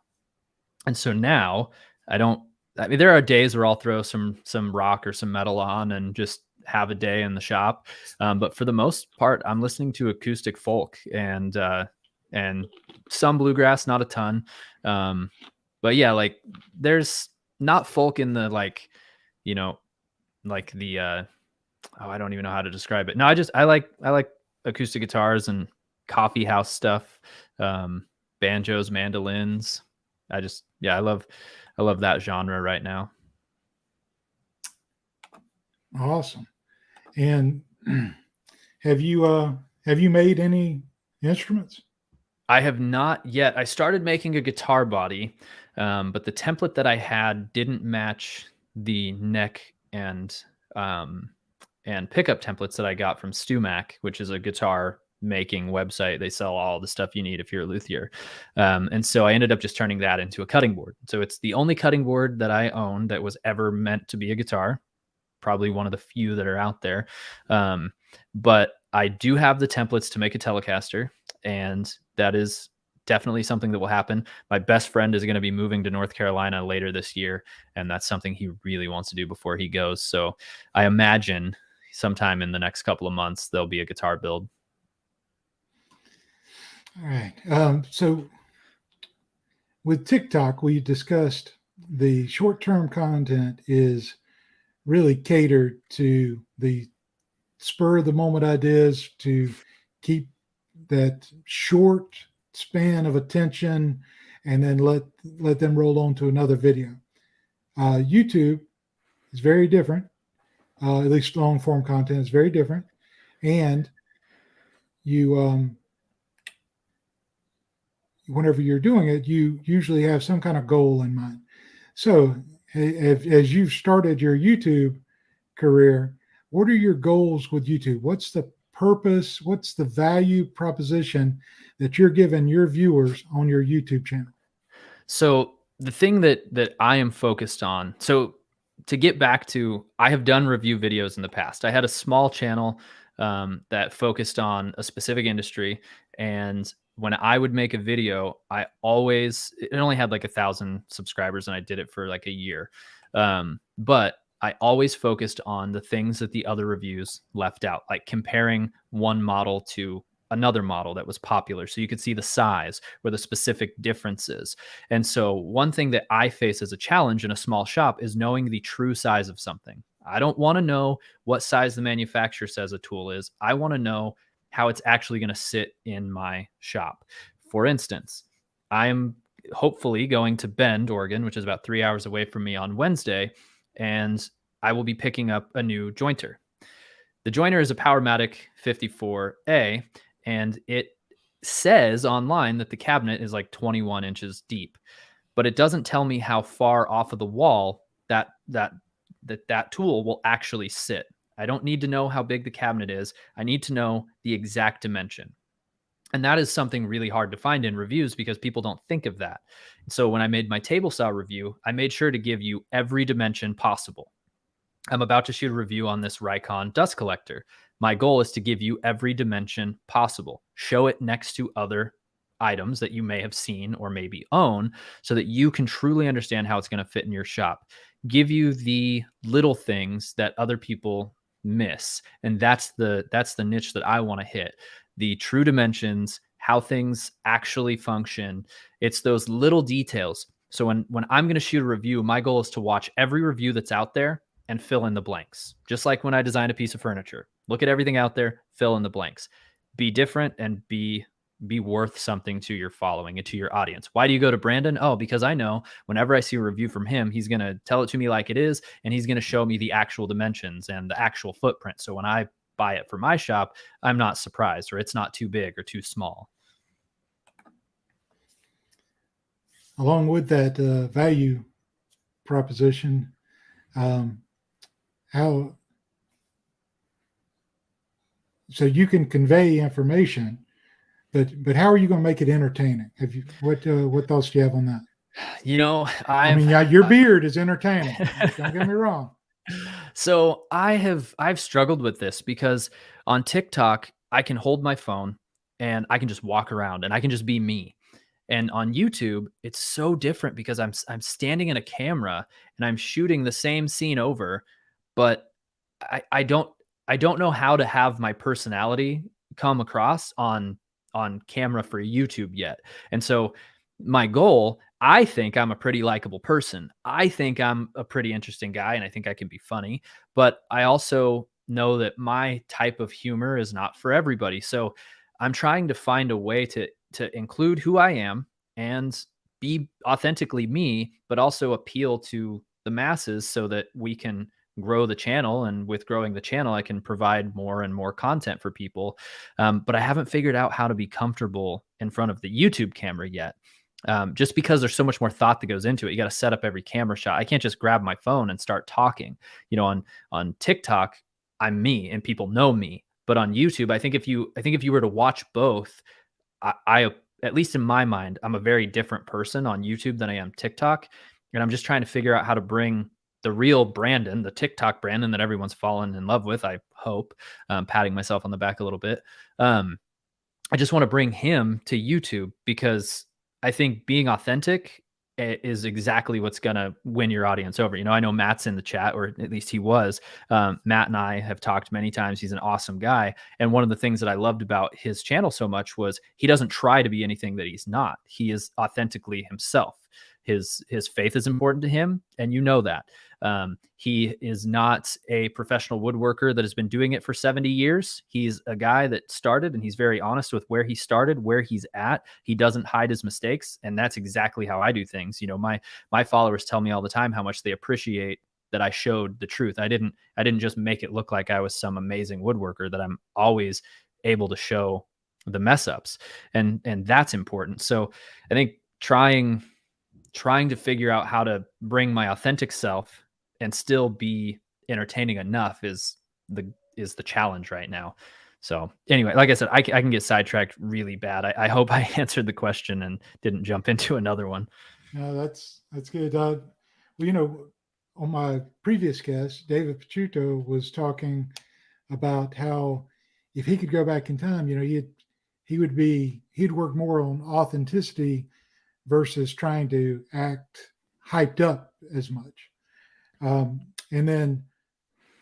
And so now I mean, there are days where I'll throw some rock or some metal on and just have a day in the shop. But for the most part, I'm listening to acoustic folk and some bluegrass, not a ton. But yeah, like there's not folk in the like, you know, like the I don't even know how to describe it. No, I like acoustic guitars and coffee house stuff, banjos, mandolins. Yeah, I love that genre right now. Awesome. And have you made any instruments? I have not yet. I started making a guitar body, but the template that I had didn't match the neck and pickup templates that I got from StewMac, which is a guitar making website. They sell all the stuff you need if you're a luthier. And so I ended up just turning that into a cutting board. So it's the only cutting board that I own that was ever meant to be a guitar, probably one of the few that are out there. But I do have the templates to make a Telecaster, and that is definitely something that will happen. My best friend is going to be moving to North Carolina later this year, and that's something he really wants to do before he goes. So I imagine sometime in the next couple of months, there'll be a guitar build. All right. So with TikTok, we discussed the short-term content is really catered to the spur of the moment ideas to keep that short span of attention and then let them roll on to another video. YouTube is very different. At least long form content is very different. And you, whenever you're doing it, you usually have some kind of goal in mind. So as you've started your YouTube career, what are your goals with YouTube? What's the purpose? What's the value proposition that you're giving your viewers on your YouTube channel? So the thing that I am focused on, so to get back to, I have done review videos in the past. I had a small channel that focused on a specific industry, and when I would make a video, it only had like 1,000 subscribers, and I did it for like a year. But I always focused on the things that the other reviews left out, like comparing one model to another model that was popular. So you could see the size or the specific differences. And so one thing that I face as a challenge in a small shop is knowing the true size of something. I don't want to know what size the manufacturer says a tool is. I want to know how it's actually going to sit in my shop. For instance, I'm hopefully going to Bend, Oregon, which is about 3 hours away from me on Wednesday, and I will be picking up a new jointer. The jointer is a Powermatic 54A, and it says online that the cabinet is like 21 inches deep, but it doesn't tell me how far off of the wall that tool will actually sit. I don't need to know how big the cabinet is. I need to know the exact dimension. And that is something really hard to find in reviews because people don't think of that. So when I made my table saw review, I made sure to give you every dimension possible. I'm about to shoot a review on this Rikon dust collector. My goal is to give you every dimension possible. Show it next to other items that you may have seen or maybe own so that you can truly understand how it's going to fit in your shop. Give you the little things that other people miss. And that's the niche that I want to hit. The true dimensions, how things actually function. It's those little details. So when I'm going to shoot a review, my goal is to watch every review that's out there and fill in the blanks. Just like when I design a piece of furniture, look at everything out there, fill in the blanks, be different and be be worth something to your following and to your audience. Why do you go to Brandon? Oh, because I know whenever I see a review from him, he's going to tell it to me like it is, and he's going to show me the actual dimensions and the actual footprint. So when I buy it for my shop, I'm not surprised, or it's not too big or too small. Along with that value proposition, how so you can convey information, but how are you going to make it entertaining? Have you what thoughts do you have on that? You know, I mean, yeah, your beard is entertaining. Don't get me wrong. So I've struggled with this because on TikTok, I can hold my phone and I can just walk around and I can just be me. And on YouTube, it's so different because I'm standing in a camera and I'm shooting the same scene over, but I don't know how to have my personality come across on camera for YouTube yet. And so my goal, I think I'm a pretty likable person. I think I'm a pretty interesting guy and I think I can be funny, but I also know that my type of humor is not for everybody. So I'm trying to find a way to include who I am and be authentically me, but also appeal to the masses so that we can grow the channel. And with growing the channel, I can provide more and more content for people. But I haven't figured out how to be comfortable in front of the YouTube camera yet. Just because there's so much more thought that goes into it. You got to set up every camera shot. I can't just grab my phone and start talking. You know, on TikTok, I'm me and people know me. But on YouTube, I think if you were to watch both, I at least in my mind, I'm a very different person on YouTube than I am TikTok. And I'm just trying to figure out how to bring the real Brandon, the TikTok Brandon that everyone's fallen in love with, I hope, patting myself on the back a little bit. I just want to bring him to YouTube because I think being authentic is exactly what's going to win your audience over. You know, I know Matt's in the chat, or at least he was. Matt and I have talked many times. He's an awesome guy. And one of the things that I loved about his channel so much was he doesn't try to be anything that he's not. He is authentically himself. His faith is important to him, and you know that. He is not a professional woodworker that has been doing it for 70 years. He's a guy that started, and he's very honest with where he started, where he's at. He doesn't hide his mistakes, and that's exactly how I do things. You know, my followers tell me all the time how much they appreciate that I showed the truth. I didn't just make it look like I was some amazing woodworker, that I'm always able to show the mess ups, and that's important. So I think trying to figure out how to bring my authentic self and still be entertaining enough is the challenge right now. So anyway, like I said, I can get sidetracked really bad. I hope I answered the question and didn't jump into another one. No, that's good. Well, you know, on my previous guest, David Picciuto was talking about how if he could go back in time, you know, he'd work more on authenticity versus trying to act hyped up as much. And then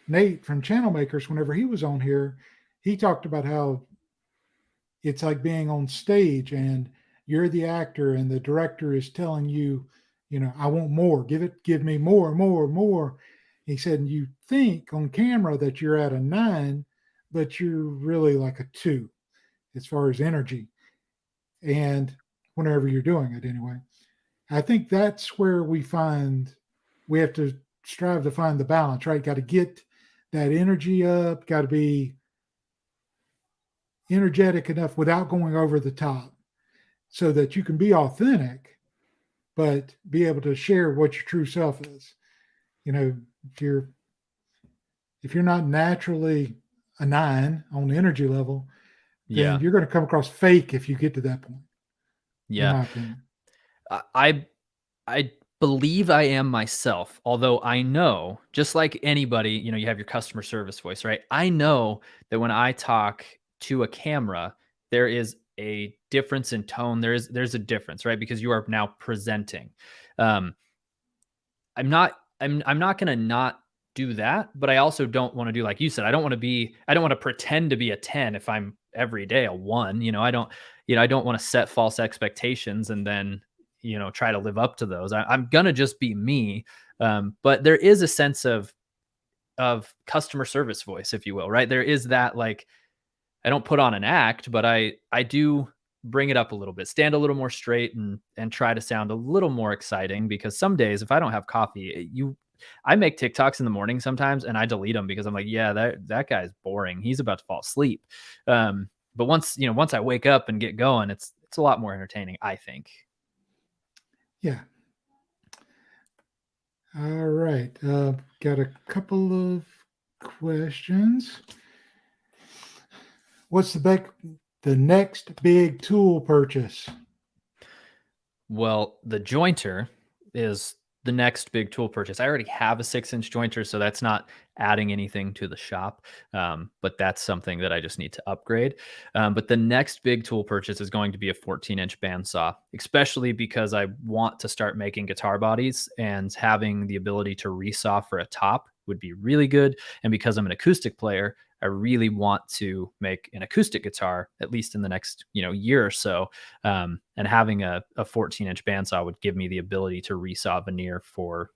Nate from Channel Makers, whenever he was on here, he talked about how it's like being on stage and you're the actor and the director is telling you, you know, I want more, give me more. He said, and you think on camera that you're at a 9, but you're really like a 2 as far as energy. And whenever you're doing it anyway. I think that's where we have to strive to find the balance, right? Got to get that energy up, got to be energetic enough without going over the top so that you can be authentic, but be able to share what your true self is. You know, if you're not naturally a 9 on the energy level, then you're going to come across fake if you get to that point. Yeah. I believe I am myself, although I know, just like anybody, you know, you have your customer service voice, right? I know that when I talk to a camera, there is a difference in tone. There's a difference, right? Because you are now presenting. I'm not going to not do that, but I also don't want to do, like you said, I don't want to pretend to be a 10 if I'm every day a 1. You know, I don't want to set false expectations and then, you know, try to live up to those. I'm going to just be me. But there is a sense of customer service voice, if you will, right? There is that, like, I don't put on an act, but I do bring it up a little bit, stand a little more straight, and try to sound a little more exciting, because some days if I don't have coffee, I make TikToks in the morning sometimes and I delete them because I'm like, yeah, that guy's boring. He's about to fall asleep. But once I wake up and get going, it's a lot more entertaining, I think. Yeah. All right. Got a couple of questions. What's the next big tool purchase? Well, the jointer is the next big tool purchase. I already have a 6-inch jointer, so that's not adding anything to the shop. But that's something that I just need to upgrade. But the next big tool purchase is going to be a 14-inch bandsaw, especially because I want to start making guitar bodies, and having the ability to resaw for a top would be really good. And because I'm an acoustic player, I really want to make an acoustic guitar, at least in the next, year or so. And having a 14-inch bandsaw would give me the ability to resaw veneer for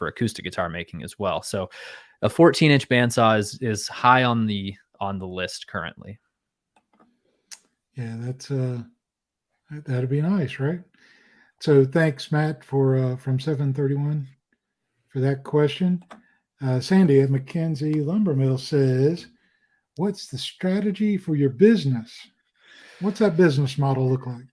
acoustic guitar making as well. So a 14-inch bandsaw is high on the list currently. Yeah, that'd be nice, right? So thanks, Matt, for from 731 for that question. Sandy at McKenzie Lumber Mill says, what's the strategy for your business? What's that business model look like?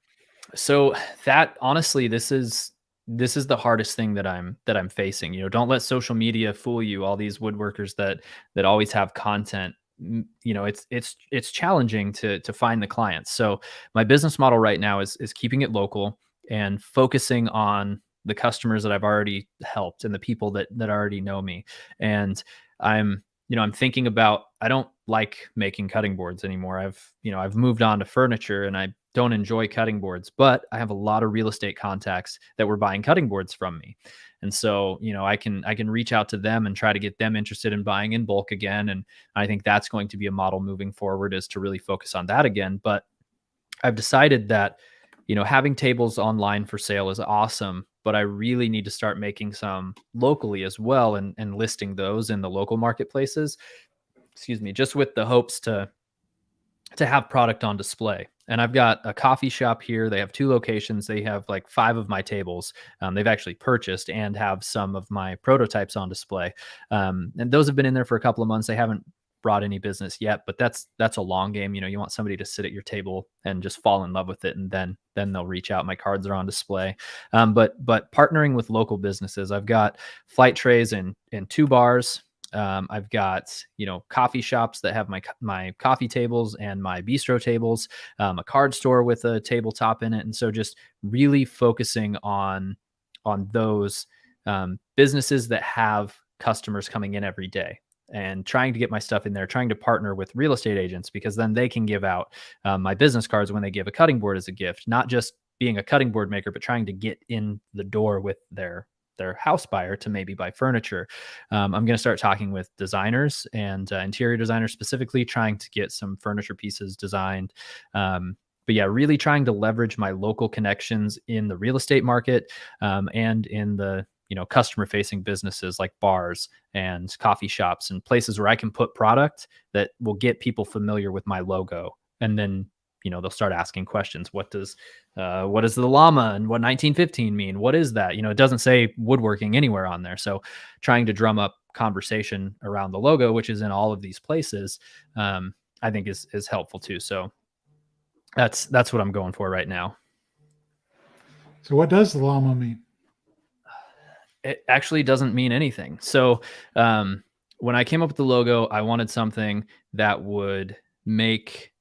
So that, honestly, this is the hardest thing that I'm facing. Don't let social media fool you. All these woodworkers that always have content, it's challenging to find the clients. So my business model right now is keeping it local and focusing on the customers that I've already helped and the people that already know me. And I'm thinking about, I don't like making cutting boards anymore. I've moved on to furniture, and I don't enjoy cutting boards, but I have a lot of real estate contacts that were buying cutting boards from me. And so, I can reach out to them and try to get them interested in buying in bulk again. And I think that's going to be a model moving forward, is to really focus on that again. But I've decided that, having tables online for sale is awesome, but I really need to start making some locally as well, and listing those in the local marketplaces, just with the hopes to have product on display. And I've got a coffee shop here. They have 2 locations. They have like 5 of my tables. They've actually purchased and have some of my prototypes on display. And those have been in there for a couple of months. They haven't brought any business yet, but that's a long game. You want somebody to sit at your table and just fall in love with it, and then they'll reach out. My cards are on display. But partnering with local businesses, I've got flight trays in 2 bars. I've got, coffee shops that have my coffee tables and my bistro tables, a card store with a tabletop in it. And so just really focusing on those businesses that have customers coming in every day, and trying to get my stuff in there, trying to partner with real estate agents, because then they can give out my business cards when they give a cutting board as a gift, not just being a cutting board maker, but trying to get in the door with their house buyer to maybe buy furniture. I'm going to start talking with designers and interior designers, specifically trying to get some furniture pieces designed. But yeah, really trying to leverage my local connections in the real estate market, and in the customer facing businesses like bars and coffee shops and places where I can put product that will get people familiar with my logo. And then they'll start asking questions. What does the llama and what 1915 mean? What is that? It doesn't say woodworking anywhere on there. So trying to drum up conversation around the logo, which is in all of these places, I think is helpful too. So that's what I'm going for right now. So what does the llama mean? It actually doesn't mean anything. So when I came up with the logo, I wanted something that would make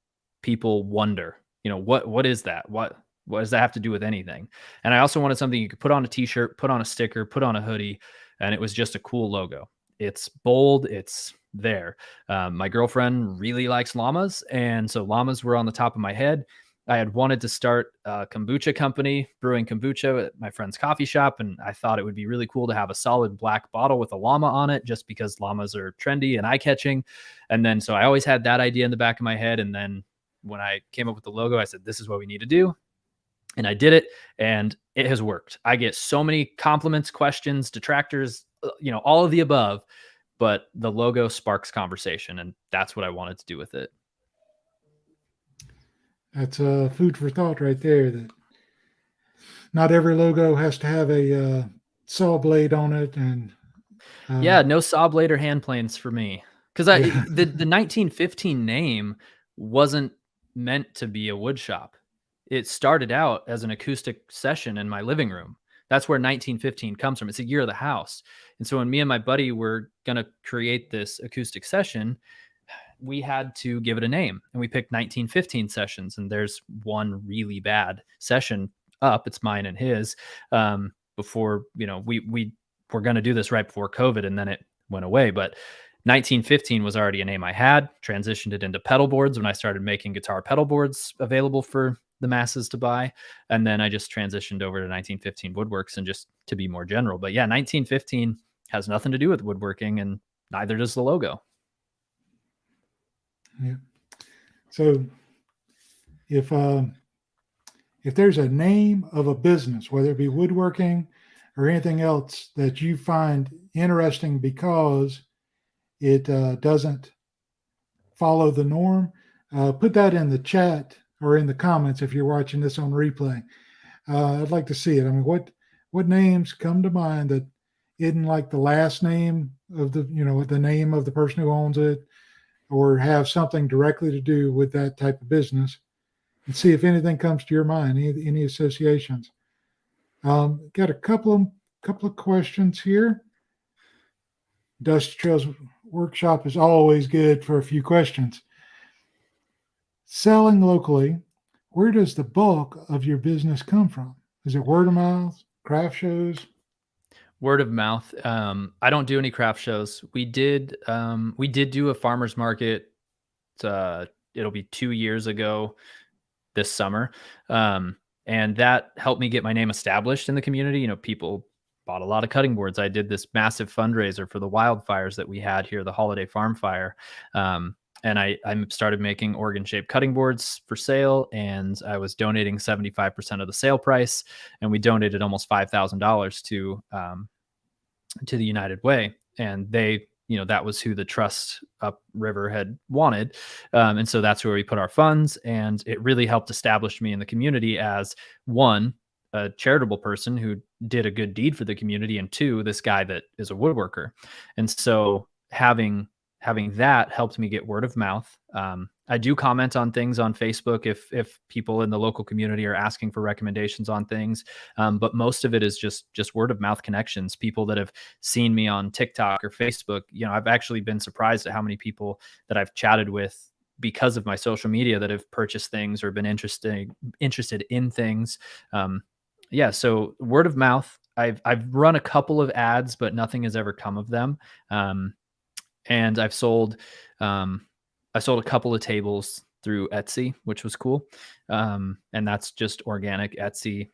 people wonder, what is that? What does that have to do with anything? And I also wanted something you could put on a t-shirt, put on a sticker, put on a hoodie, and it was just a cool logo. It's bold. It's there. My girlfriend really likes llamas, and so llamas were on the top of my head. I had wanted to start a kombucha company, brewing kombucha at my friend's coffee shop, and I thought it would be really cool to have a solid black bottle with a llama on it, just because llamas are trendy and eye-catching. And then so I always had that idea in the back of my head, and then when I came up with the logo, I said, this is what we need to do. And I did it, and it has worked. I get so many compliments, questions, detractors, all of the above, but the logo sparks conversation, and that's what I wanted to do with it. That's food for thought right there. That not every logo has to have a saw blade on it, and Yeah, no saw blade or hand planes for me. Because yeah, the 1915 name wasn't meant to be a wood shop. It started out as an acoustic session in my living room. That's where 1915 comes from. It's a year of the house. And so when me and my buddy were gonna create this acoustic session, we had to give it a name, and we picked 1915 sessions. And there's one really bad session up. It's mine and his. Before we were going to do this right before COVID, and then it went away. But 1915 was already a name I had. Transitioned it into pedal boards when I started making guitar pedal boards available for the masses to buy, and then I just transitioned over to 1915 Woodworks, and just to be more general. But yeah, 1915 has nothing to do with woodworking, and neither does the logo. yeah. So if there's a name of a business, whether it be woodworking or anything else that you find interesting because it doesn't follow the norm, put that in the chat or in the comments if you're watching this on replay. I'd like to see it. I mean, what names come to mind that isn't like the last name of the name of the person who owns it, or have something directly to do with that type of business, and see if anything comes to your mind, any associations. Got a couple of questions here. Dusty Trails Workshop is always good for a few questions. Selling locally, where does the bulk of your business come from? Is it word of mouth, craft shows? Word of mouth. I don't do any craft shows. We did do a farmer's market. It'll be 2 years ago this summer. And that helped me get my name established in the community. People bought a lot of cutting boards. I did this massive fundraiser for the wildfires that we had here, the holiday farm fire. And I started making organ-shaped cutting boards for sale, and I was donating 75% of the sale price, and we donated almost $5,000 to the United Way, and they, that was who the trust upriver had wanted, and so that's where we put our funds, and it really helped establish me in the community as, one, a charitable person who did a good deed for the community, and two, this guy that is a woodworker. And so having that helped me get word of mouth. I do comment on things on Facebook if people in the local community are asking for recommendations on things. But most of it is just word of mouth connections. People that have seen me on TikTok or Facebook. I've actually been surprised at how many people that I've chatted with because of my social media that have purchased things or been interested in things. Yeah. So word of mouth. I've run a couple of ads, but nothing has ever come of them. And I've sold a couple of tables through Etsy, which was cool. And that's just organic Etsy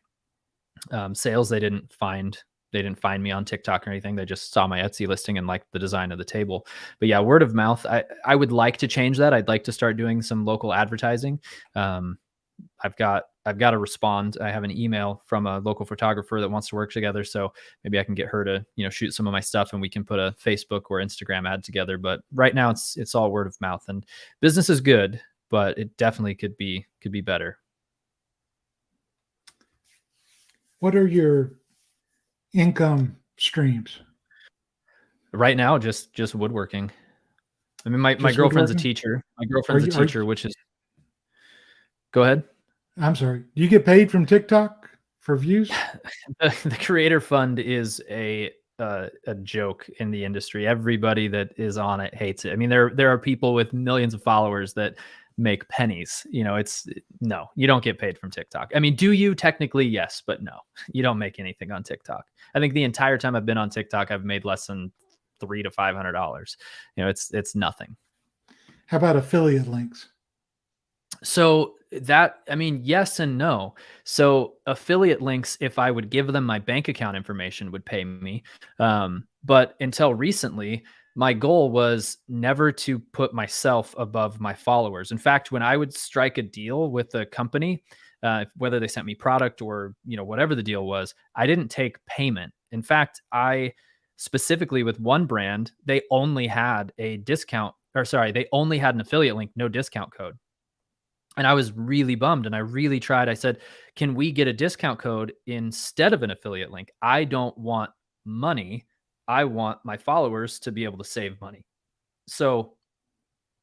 sales. They didn't find me on TikTok or anything. They just saw my Etsy listing and liked the design of the table. But yeah, word of mouth. I would like to change that. I'd like to start doing some local advertising. I've got to respond. I have an email from a local photographer that wants to work together. So maybe I can get her to, shoot some of my stuff, and we can put a Facebook or Instagram ad together. But right now it's all word of mouth, and business is good, but it definitely could be better. What are your income streams? Right now, just woodworking. I mean, my girlfriend's a teacher. My girlfriend's a teacher, which is, go ahead. I'm sorry. Do you get paid from TikTok for views? The creator fund is a joke in the industry. Everybody that is on it hates it. I mean, there are people with millions of followers that make pennies. No, you don't get paid from TikTok. I mean, do you? Technically, yes, but no, you don't make anything on TikTok. I think the entire time I've been on TikTok, I've made less than $300 to $500. It's nothing. How about affiliate links? So yes and no. So affiliate links, if I would give them my bank account information, would pay me. But until recently, my goal was never to put myself above my followers. In fact, when I would strike a deal with a company, whether they sent me product or, whatever the deal was, I didn't take payment. In fact, I specifically with one brand, they only had an affiliate link, no discount code. And I was really bummed, and I really tried. I said, can we get a discount code instead of an affiliate link? I don't want money. I want my followers to be able to save money. So,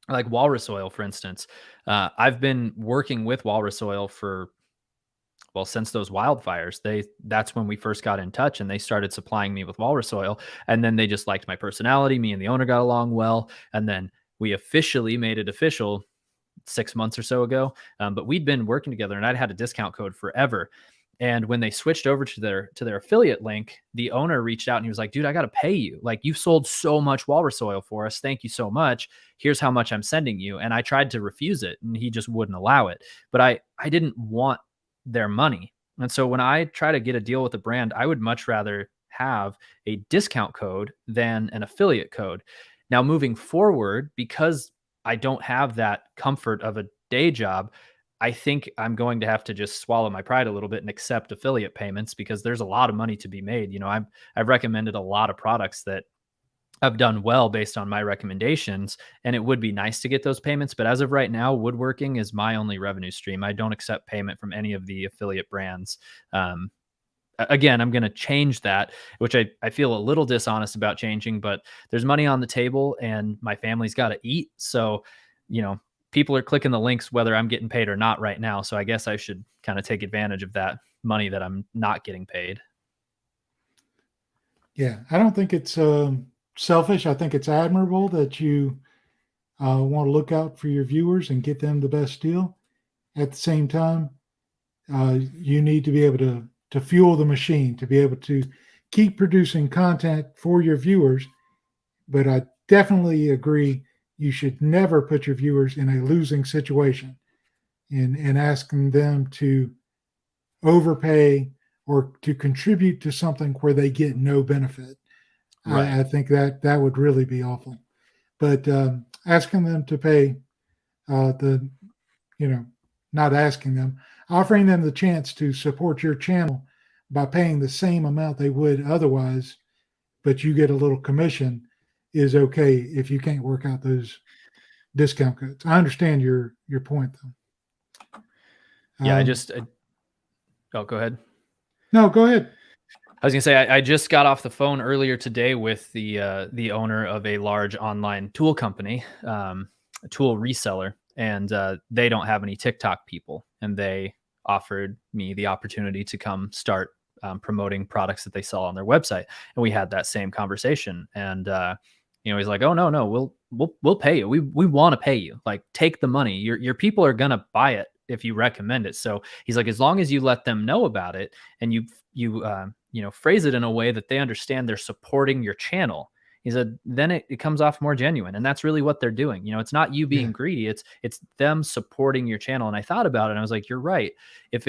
like Walrus Oil, for instance, I've been working with Walrus Oil for, well, since those wildfires. That's when we first got in touch, and they started supplying me with Walrus Oil. And then they just liked my personality. Me and the owner got along well. And then we officially made it official 6 months or so ago. But we'd been working together, and I'd had a discount code forever. And when they switched over to their affiliate link, the owner reached out and he was like, dude, I got to pay you. Like, you've sold so much Walrus Oil for us. Thank you so much. Here's how much I'm sending you. And I tried to refuse it, and he just wouldn't allow it. But I didn't want their money. And so when I try to get a deal with a brand, I would much rather have a discount code than an affiliate code. Now, moving forward, because I don't have that comfort of a day job, I think I'm going to have to just swallow my pride a little bit and accept affiliate payments, because there's a lot of money to be made. You know, I've recommended a lot of products that have done well based on my recommendations, and it would be nice to get those payments. But as of right now, woodworking is my only revenue stream. I don't accept payment from any of the affiliate brands. Again, I'm going to change that, which I feel a little dishonest about changing, but there's money on the table and my family's got to eat. So, you know, people are clicking the links whether I'm getting paid or not right now. So I guess I should kind of take advantage of that money that I'm not getting paid. Yeah, I don't think it's selfish. I think it's admirable that you want to look out for your viewers and get them the best deal. At the same time, you need to be able to fuel the machine, to be able to keep producing content for your viewers. But I definitely agree, you should never put your viewers in a losing situation and asking them to overpay or to contribute to something where they get no benefit. Right. I think that would really be awful. But asking them to pay not asking them, offering them the chance to support your channel by paying the same amount they would otherwise, but you get a little commission, is okay if you can't work out those discount codes. I understand your point though. Yeah, go ahead. No, go ahead. I was gonna say, I just got off the phone earlier today with the owner of a large online tool company, a tool reseller, and they don't have any TikTok people, and they offered me the opportunity to come start promoting products that they sell on their website. And we had that same conversation, and he's like, "Oh no, we'll pay you. We want to pay you. Like, take the money. Your people are gonna buy it if you recommend it." So he's like, as long as you let them know about it and you phrase it in a way that they understand they're supporting your channel, he said, then it comes off more genuine. And that's really what they're doing. You know, it's not you being greedy, it's them supporting your channel. And I thought about it and I was like, you're right. If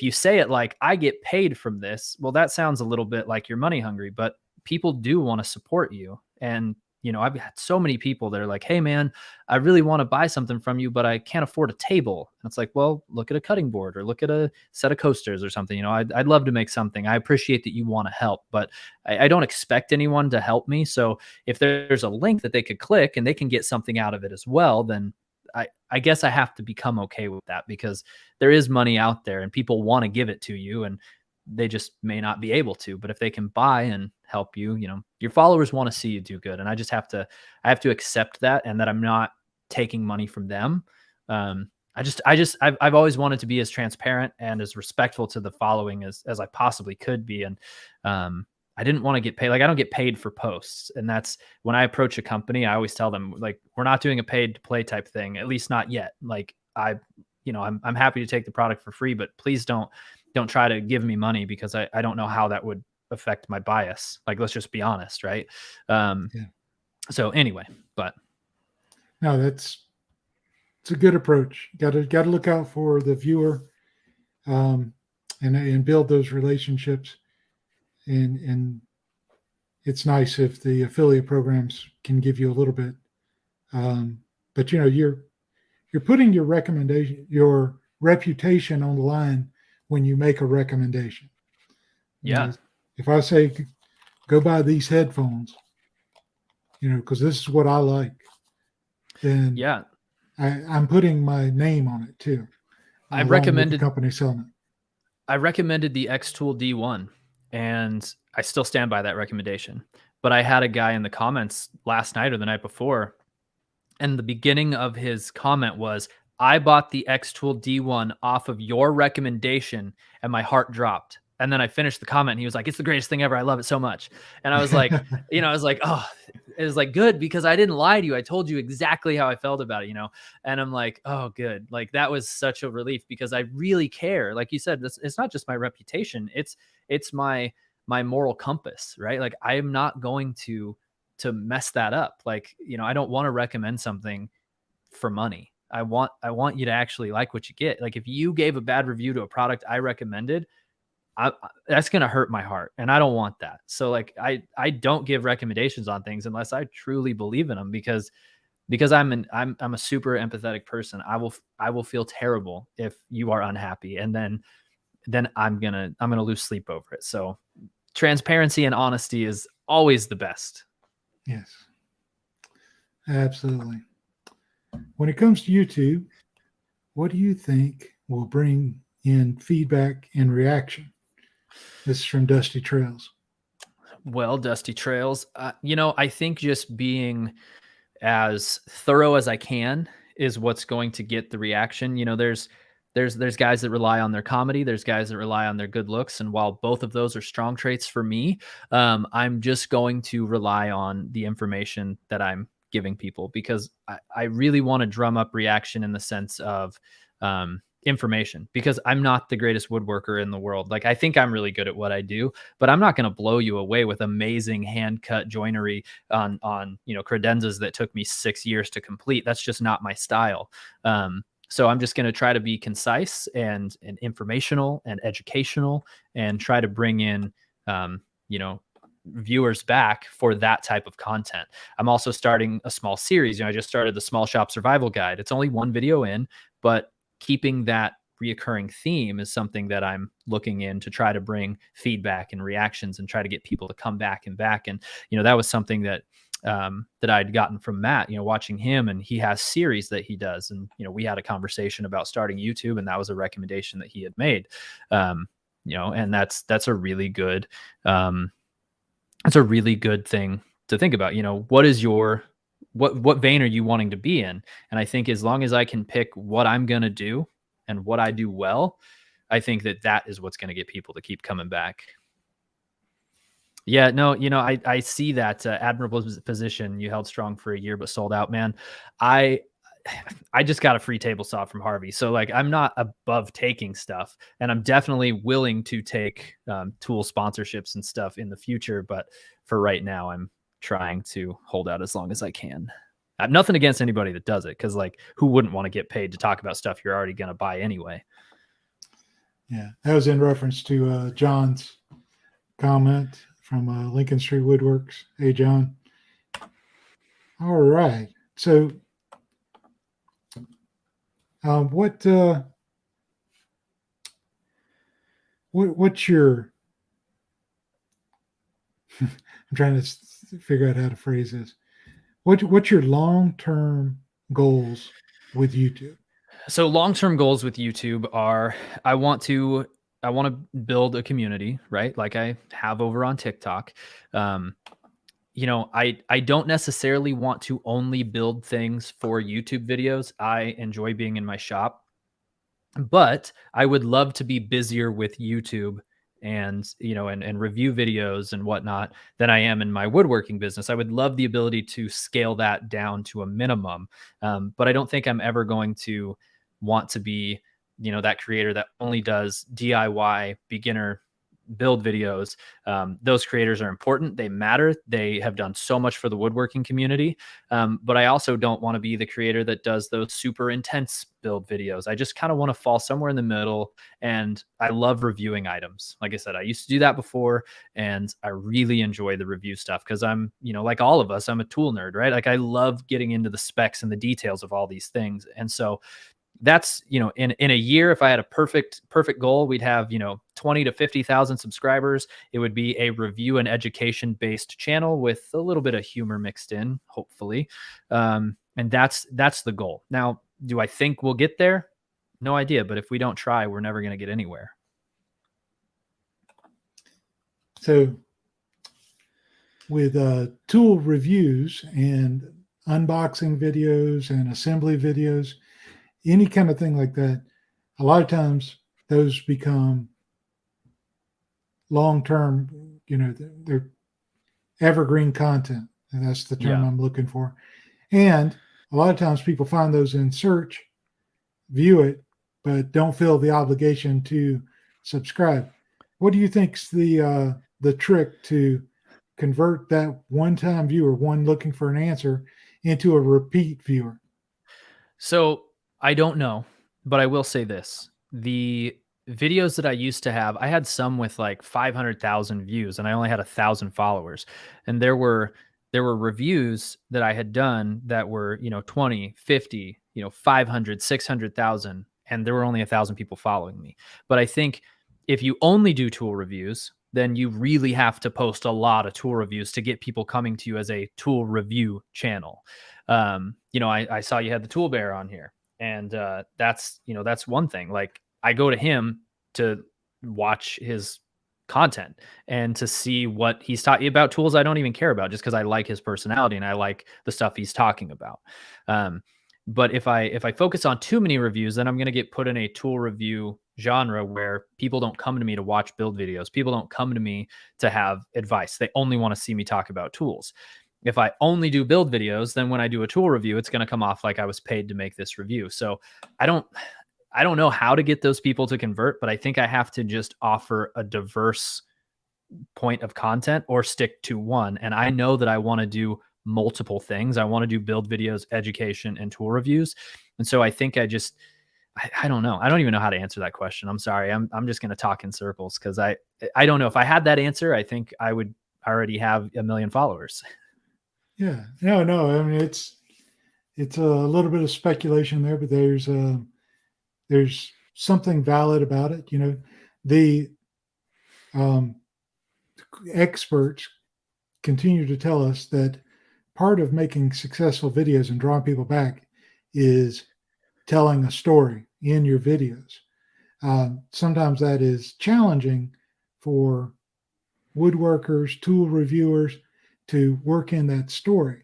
you say it like, I get paid from this, well, that sounds a little bit like you're money hungry, but people do want to support you. And I've had so many people that are like, hey man, I really want to buy something from you, but I can't afford a table. And it's like, well, look at a cutting board or look at a set of coasters or something. I'd love to make something. I appreciate that you want to help, but I don't expect anyone to help me. So if there's a link that they could click and they can get something out of it as well, then I guess I have to become okay with that, because there is money out there and people want to give it to you, and they just may not be able to. But if they can buy and help you, your followers want to see you do good. And I have to accept that, and that I'm not taking money from them. I've always wanted to be as transparent and as respectful to the following as I possibly could be. And I didn't want to get paid. Like, I don't get paid for posts. And that's when I approach a company, I always tell them, like, we're not doing a paid to play type thing, at least not yet. Like, I'm happy to take the product for free, but please don't try to give me money, because I don't know how that would affect my bias. Like, let's just be honest. Right. So anyway, but no, it's a good approach. Got to look out for the viewer, and build those relationships. And it's nice if the affiliate programs can give you a little bit. But you're putting your recommendation, your reputation on the line when you make a recommendation. Yeah. If I say, go buy these headphones, because this is what I like, then I'm putting my name on it too, I along with the recommended company selling it. I recommended the X Tool D1, and I still stand by that recommendation. But I had a guy in the comments last night or the night before, and the beginning of his comment was, "I bought the X Tool D1 off of your recommendation, and my heart dropped." And then I finished the comment, and he was like, "It's the greatest thing ever. I love it so much." And I was like, I was like, "Oh, it was like good because I didn't lie to you. I told you exactly how I felt about it." And I'm like, "Oh, good." Like that was such a relief because I really care. Like you said, it's not just my reputation. It's my moral compass, right? Like I am not going to mess that up. Like, I don't want to recommend something for money. I want you to actually like what you get. Like if you gave a bad review to a product I recommended, that's going to hurt my heart and I don't want that. So like I don't give recommendations on things unless I truly believe in them because I'm a super empathetic person. I will feel terrible if you are unhappy and then I'm going to lose sleep over it. So transparency and honesty is always the best. Yes, absolutely. When it comes to YouTube, what do you think will bring in feedback and reaction? This is from Dusty Trails. Well, Dusty Trails, I think just being as thorough as I can is what's going to get the reaction. There's guys that rely on their comedy, there's guys that rely on their good looks, and while both of those are strong traits for me, I'm just going to rely on the information that I'm giving people because I really want to drum up reaction in the sense of information because I'm not the greatest woodworker in the world. Like I think I'm really good at what I do, but I'm not going to blow you away with amazing hand cut joinery on credenzas that took me 6 years to complete. That's just not my style. So I'm just going to try to be concise and informational and educational and try to bring in viewers back for that type of content. I'm also starting a small series. I just started the Small Shop Survival Guide. It's only one video in, but keeping that reoccurring theme is something that I'm looking in to try to bring feedback and reactions and try to get people to come back and back. And, that was something that I'd gotten from Matt, watching him, and he has series that he does. And, we had a conversation about starting YouTube, and that was a recommendation that he had made. And that's a really good, it's a really good thing to think about. What is what vein are you wanting to be in? And I think as long as I can pick what I'm going to do and what I do well, I think that is what's going to get people to keep coming back. Yeah, no, I see that admirable position. You held strong for a year, but sold out, man. I just got a free table saw from Harvey. So like, I'm not above taking stuff, and I'm definitely willing to take tool sponsorships and stuff in the future. But for right now, I'm trying to hold out as long as I can. I have nothing against anybody that does it. Cause like who wouldn't want to get paid to talk about stuff you're already going to buy anyway? Yeah. That was in reference to John's comment from Lincoln Street Woodworks. Hey, John. All right. So what's your I'm trying to figure out how to phrase this. What's your long-term goals with YouTube? So long-term goals with YouTube are I want to build a community, right? Like I have over on TikTok. I don't necessarily want to only build things for YouTube videos. I enjoy being in my shop, but I would love to be busier with YouTube and review videos and whatnot than I am in my woodworking business. I would love the ability to scale that down to a minimum, but I don't think I'm ever going to want to be that creator that only does DIY beginner build videos. Those creators are important. They matter. They have done so much for the woodworking community. But I also don't want to be the creator that does those super intense build videos. I just kind of want to fall somewhere in the middle. And I love reviewing items. Like I said, I used to do that before, and I really enjoy the review stuff because I'm, like all of us, I'm a tool nerd, right? Like I love getting into the specs and the details of all these things. And so that's, in a year, if I had a perfect goal, we'd have, 20 to 50,000 subscribers. It would be a review and education based channel with a little bit of humor mixed in, hopefully. And that's the goal. Now, Do I think we'll get there? No idea. But if we don't try, we're never going to get anywhere. So with tool reviews and unboxing videos and assembly videos, any kind of thing like that, a lot of times those become long-term, they're evergreen content. And that's the term I'm looking for. And a lot of times people find those in search, view it, but don't feel the obligation to subscribe. What do you think's the trick to convert that one-time viewer, one looking for an answer, into a repeat viewer? So I don't know, but I will say this. The videos that I used to have, I had some with like 500,000 views and I only had 1,000 followers. And there were reviews that I had done that were, 20, 50, 500, 600,000, and there were only 1,000 people following me. But I think if you only do tool reviews, then you really have to post a lot of tool reviews to get people coming to you as a tool review channel. I saw you had the Tool Bear on here, and that's one thing. Like, I go to him to watch his content and to see what he's talking about, tools I don't even care about, just because I like his personality and I like the stuff he's talking about. But if I focus on too many reviews, then I'm going to get put in a tool review genre where people don't come to me to watch build videos. People don't come to me to have advice. They only want to see me talk about tools. If I only do build videos, then when I do a tool review, it's going to come off like I was paid to make this review. So I don't know how to get those people to convert, but I think I have to just offer a diverse point of content or stick to one. And I know that I want to do multiple things. I want to do build videos, education, and tool reviews. And so I think I don't know. I don't even know how to answer that question. I'm sorry. I'm just going to talk in circles because I don't know. If I had that answer, I think I would already have 1 million followers. Yeah, no. I mean, it's a little bit of speculation there, but there's something valid about it. The experts continue to tell us that part of making successful videos and drawing people back is telling a story in your videos. Sometimes that is challenging for woodworkers, tool reviewers to work in that story.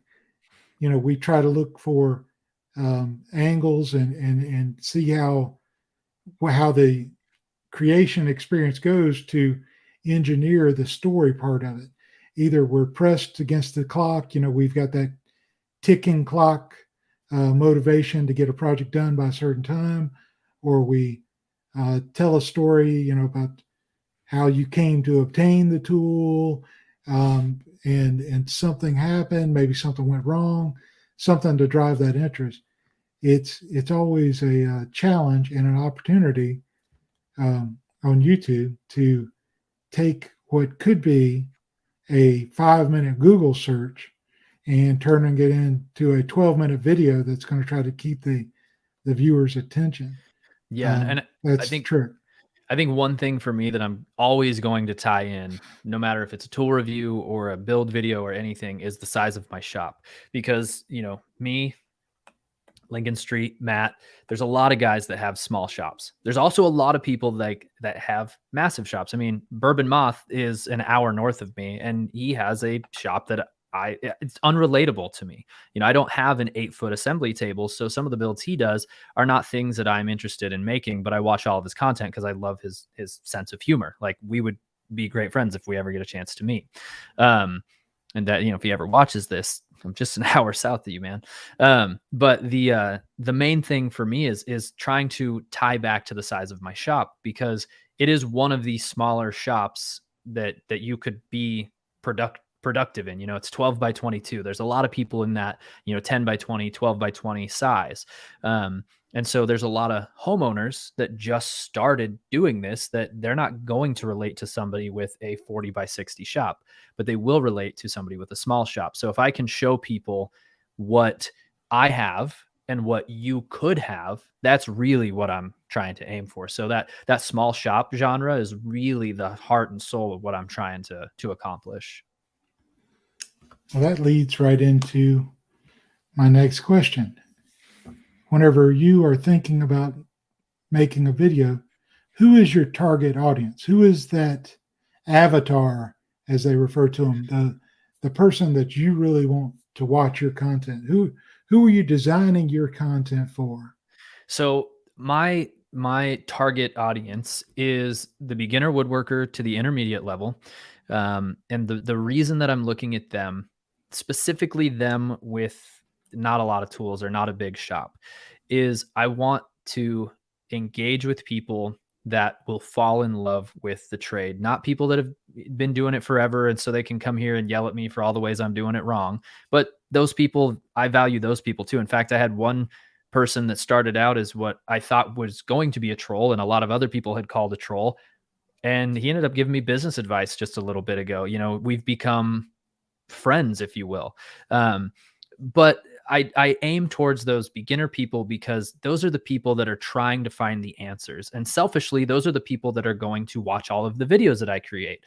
We try to look for angles and see how the creation experience goes to engineer the story part of it. Either we're pressed against the clock, we've got that ticking clock motivation to get a project done by a certain time, or we tell a story, about how you came to obtain the tool, and something happened, maybe something went wrong, something to drive that interest. It's always a challenge and an opportunity on YouTube to take what could be a 5-minute Google search and turning it into a 12-minute video that's going to try to keep the viewer's attention. Yeah, and that's I think true. I think one thing for me that I'm always going to tie in, no matter if it's a tool review or a build video or anything, is the size of my shop. Because, me, Lincoln Street, Matt, there's a lot of guys that have small shops. There's also a lot of people that have massive shops. I mean, Bourbon Moth is an hour north of me, and he has a shop that it's unrelatable to me. I don't have an 8-foot assembly table. So some of the builds he does are not things that I'm interested in making, but I watch all of his content because I love his sense of humor. Like, we would be great friends if we ever get a chance to meet. And that, if he ever watches this, I'm just an hour south of you, man. But the main thing for me is trying to tie back to the size of my shop, because it is one of the smaller shops that you could be productive in. It's 12 by 22. There's a lot of people in that 10 by 20, 12 by 20 size, and so there's a lot of homeowners that just started doing this, that they're not going to relate to somebody with a 40 by 60 shop, but they will relate to somebody with a small shop. So if I can show people what I have and what you could have, that's really what I'm trying to aim for. So that small shop genre is really the heart and soul of what I'm trying to accomplish. Well, that leads right into my next question. whenever you are thinking about making a video, who is your target audience? Who is that avatar, as they refer to them, the person that you really want to watch your content? Who are you designing your content for? So my target audience is the beginner woodworker to the intermediate level. And the reason that I'm looking at them, specifically them with not a lot of tools or not a big shop, is I want to engage with people that will fall in love with the trade, not people that have been doing it forever. And so they can come here and yell at me for all the ways I'm doing it wrong. But those people, I value those people too. In fact, I had one person that started out as what I thought was going to be a troll, and a lot of other people had called a troll. And he ended up giving me business advice just a little bit ago. We've become friends, if you will. But I aim towards those beginner people because those are the people that are trying to find the answers. And selfishly, those are the people that are going to watch all of the videos that I create.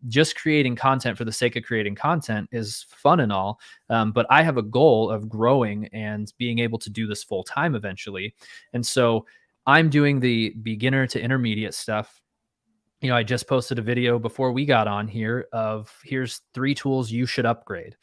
Just creating content for the sake of creating content is fun and all. But I have a goal of growing and being able to do this full time eventually. And so I'm doing the beginner to intermediate stuff. I just posted a video before we got on here of here's 3 tools you should upgrade.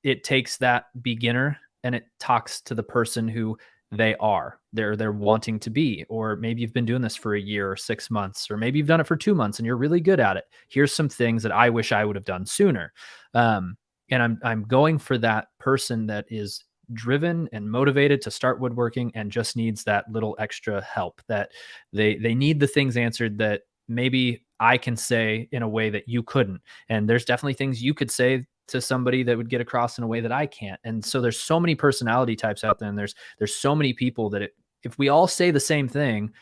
It takes that beginner and it talks to the person who they are. They're wanting to be, or maybe you've been doing this for a year or 6 months, or maybe you've done it for 2 months and you're really good at it. Here's some things that I wish I would have done sooner. And I'm going for that person that is driven and motivated to start woodworking and just needs that little extra help, that they need the things answered that maybe I can say in a way that you couldn't. And there's definitely things you could say to somebody that would get across in a way that I can't. And so there's so many personality types out there, and there's so many people that if we all say the same thing,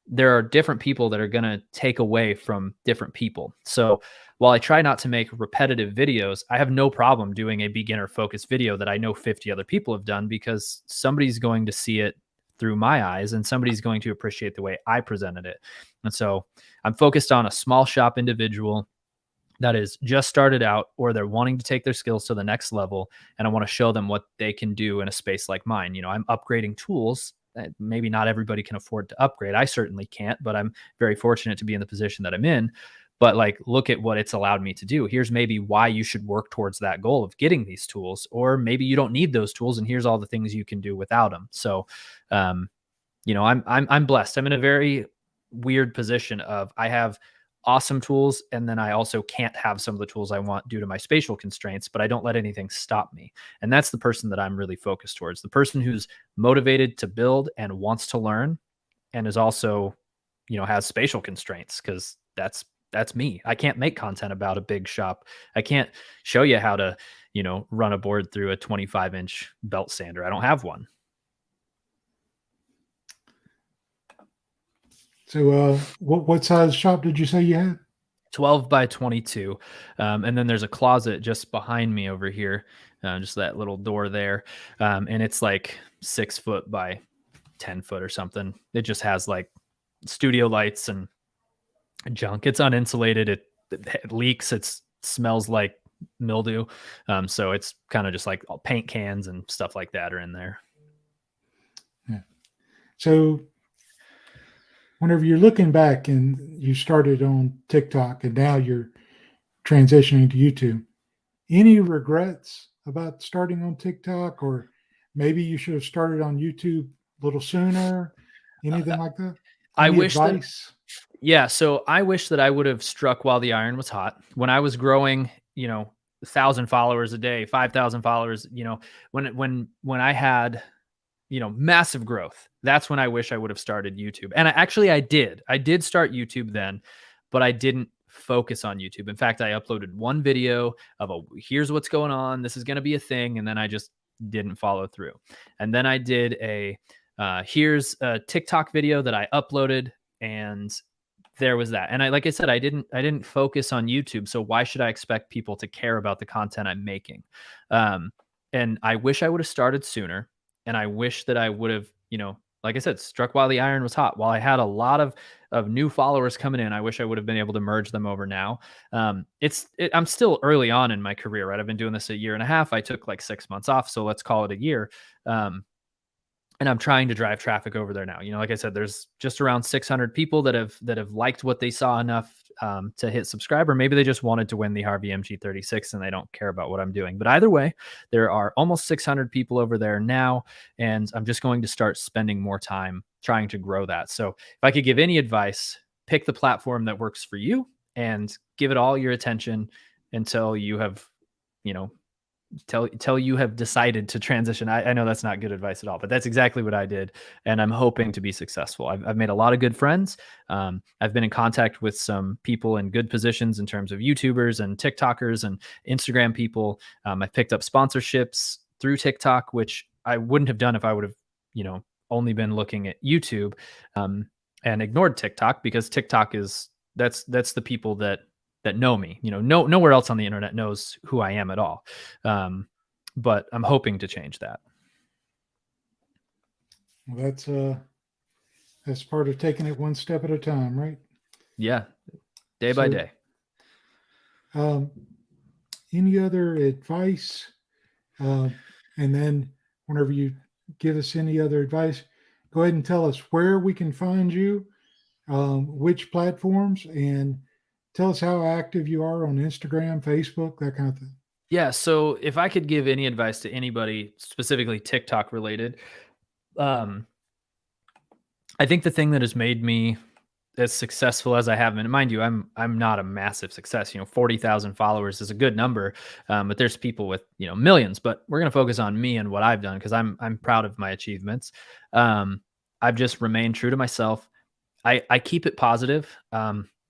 there are different people that are going to take away from different people. So while I try not to make repetitive videos, I have no problem doing a beginner focused video that I know 50 other people have done, because somebody's going to see it through my eyes and somebody's going to appreciate the way I presented it. And so I'm focused on a small shop individual that is just started out, or they're wanting to take their skills to the next level. And I want to show them what they can do in a space like mine. I'm upgrading tools that maybe not everybody can afford to upgrade. I certainly can't, but I'm very fortunate to be in the position that I'm in. But look at what it's allowed me to do. Here's maybe why you should work towards that goal of getting these tools, or maybe you don't need those tools and here's all the things you can do without them. So, I'm blessed. I'm in a very weird position of I have awesome tools, and then I also can't have some of the tools I want due to my spatial constraints, but I don't let anything stop me. And that's the person that I'm really focused towards, the person who's motivated to build and wants to learn, and is also, has spatial constraints, because that's me. I can't make content about a big shop. I can't show you how to, run a board through a 25-inch belt sander. I don't have one. So what size shop did you say you had? 12 by 22. And then there's a closet just behind me over here, just that little door there. And it's 6 foot by 10 foot or something. It just has studio lights and junk. It's uninsulated. It leaks. It smells like mildew. So it's kind of just all paint cans and stuff like that are in there. Yeah. So whenever you're looking back and you started on TikTok and now you're transitioning to YouTube, any regrets about starting on TikTok, or maybe you should have started on YouTube a little sooner, anything like that? I Any wish advice? Yeah. So I wish that I would have struck while the iron was hot. When I was growing, 1,000 followers a day, 5,000 followers, when I had, massive growth, that's when I wish I would have started YouTube. And I did start YouTube then, but I didn't focus on YouTube. In fact, I uploaded one video of here's what's going on. This is going to be a thing. And then I just didn't follow through. And then I did here's a TikTok video that I uploaded, and there was that. And like I said, I didn't focus on YouTube. So why should I expect people to care about the content I'm making? And I wish I would have started sooner. And I wish that I would have, like I said, struck while the iron was hot. While I had a lot of new followers coming in, I wish I would have been able to merge them over now. I'm still early on in my career, right? I've been doing this a year and a half. I took 6 months off, so let's call it a year. and I'm trying to drive traffic over there now. Like I said, there's just around 600 people that have liked what they saw enough to hit subscribe, or maybe they just wanted to win the Harvey MG36 and they don't care about what I'm doing. But either way, there are almost 600 people over there now, and I'm just going to start spending more time trying to grow that. So if I could give any advice, pick the platform that works for you and give it all your attention until you have, till you have decided to transition. I know that's not good advice at all, but that's exactly what I did. And I'm hoping to be successful. I've made a lot of good friends. I've been in contact with some people in good positions in terms of YouTubers and TikTokers and Instagram people. I've picked up sponsorships through TikTok, which I wouldn't have done if I would have, only been looking at YouTube and ignored TikTok, because TikTok that's the people that know me. Nowhere else on the internet knows who I am at all. But I'm hoping to change that. Well, that's part of taking it one step at a time, right? Yeah, day by day. Any other advice? And then whenever you give us any other advice, go ahead and tell us where we can find you, which platforms, and tell us how active you are on Instagram, Facebook, that kind of thing. Yeah. So if I could give any advice to anybody, specifically TikTok related, I think the thing that has made me as successful as I have, and mind you, I'm not a massive success. 40,000 followers is a good number, but there's people with millions. But we're gonna focus on me and what I've done, because I'm proud of my achievements. I've just remained true to myself. I keep it positive.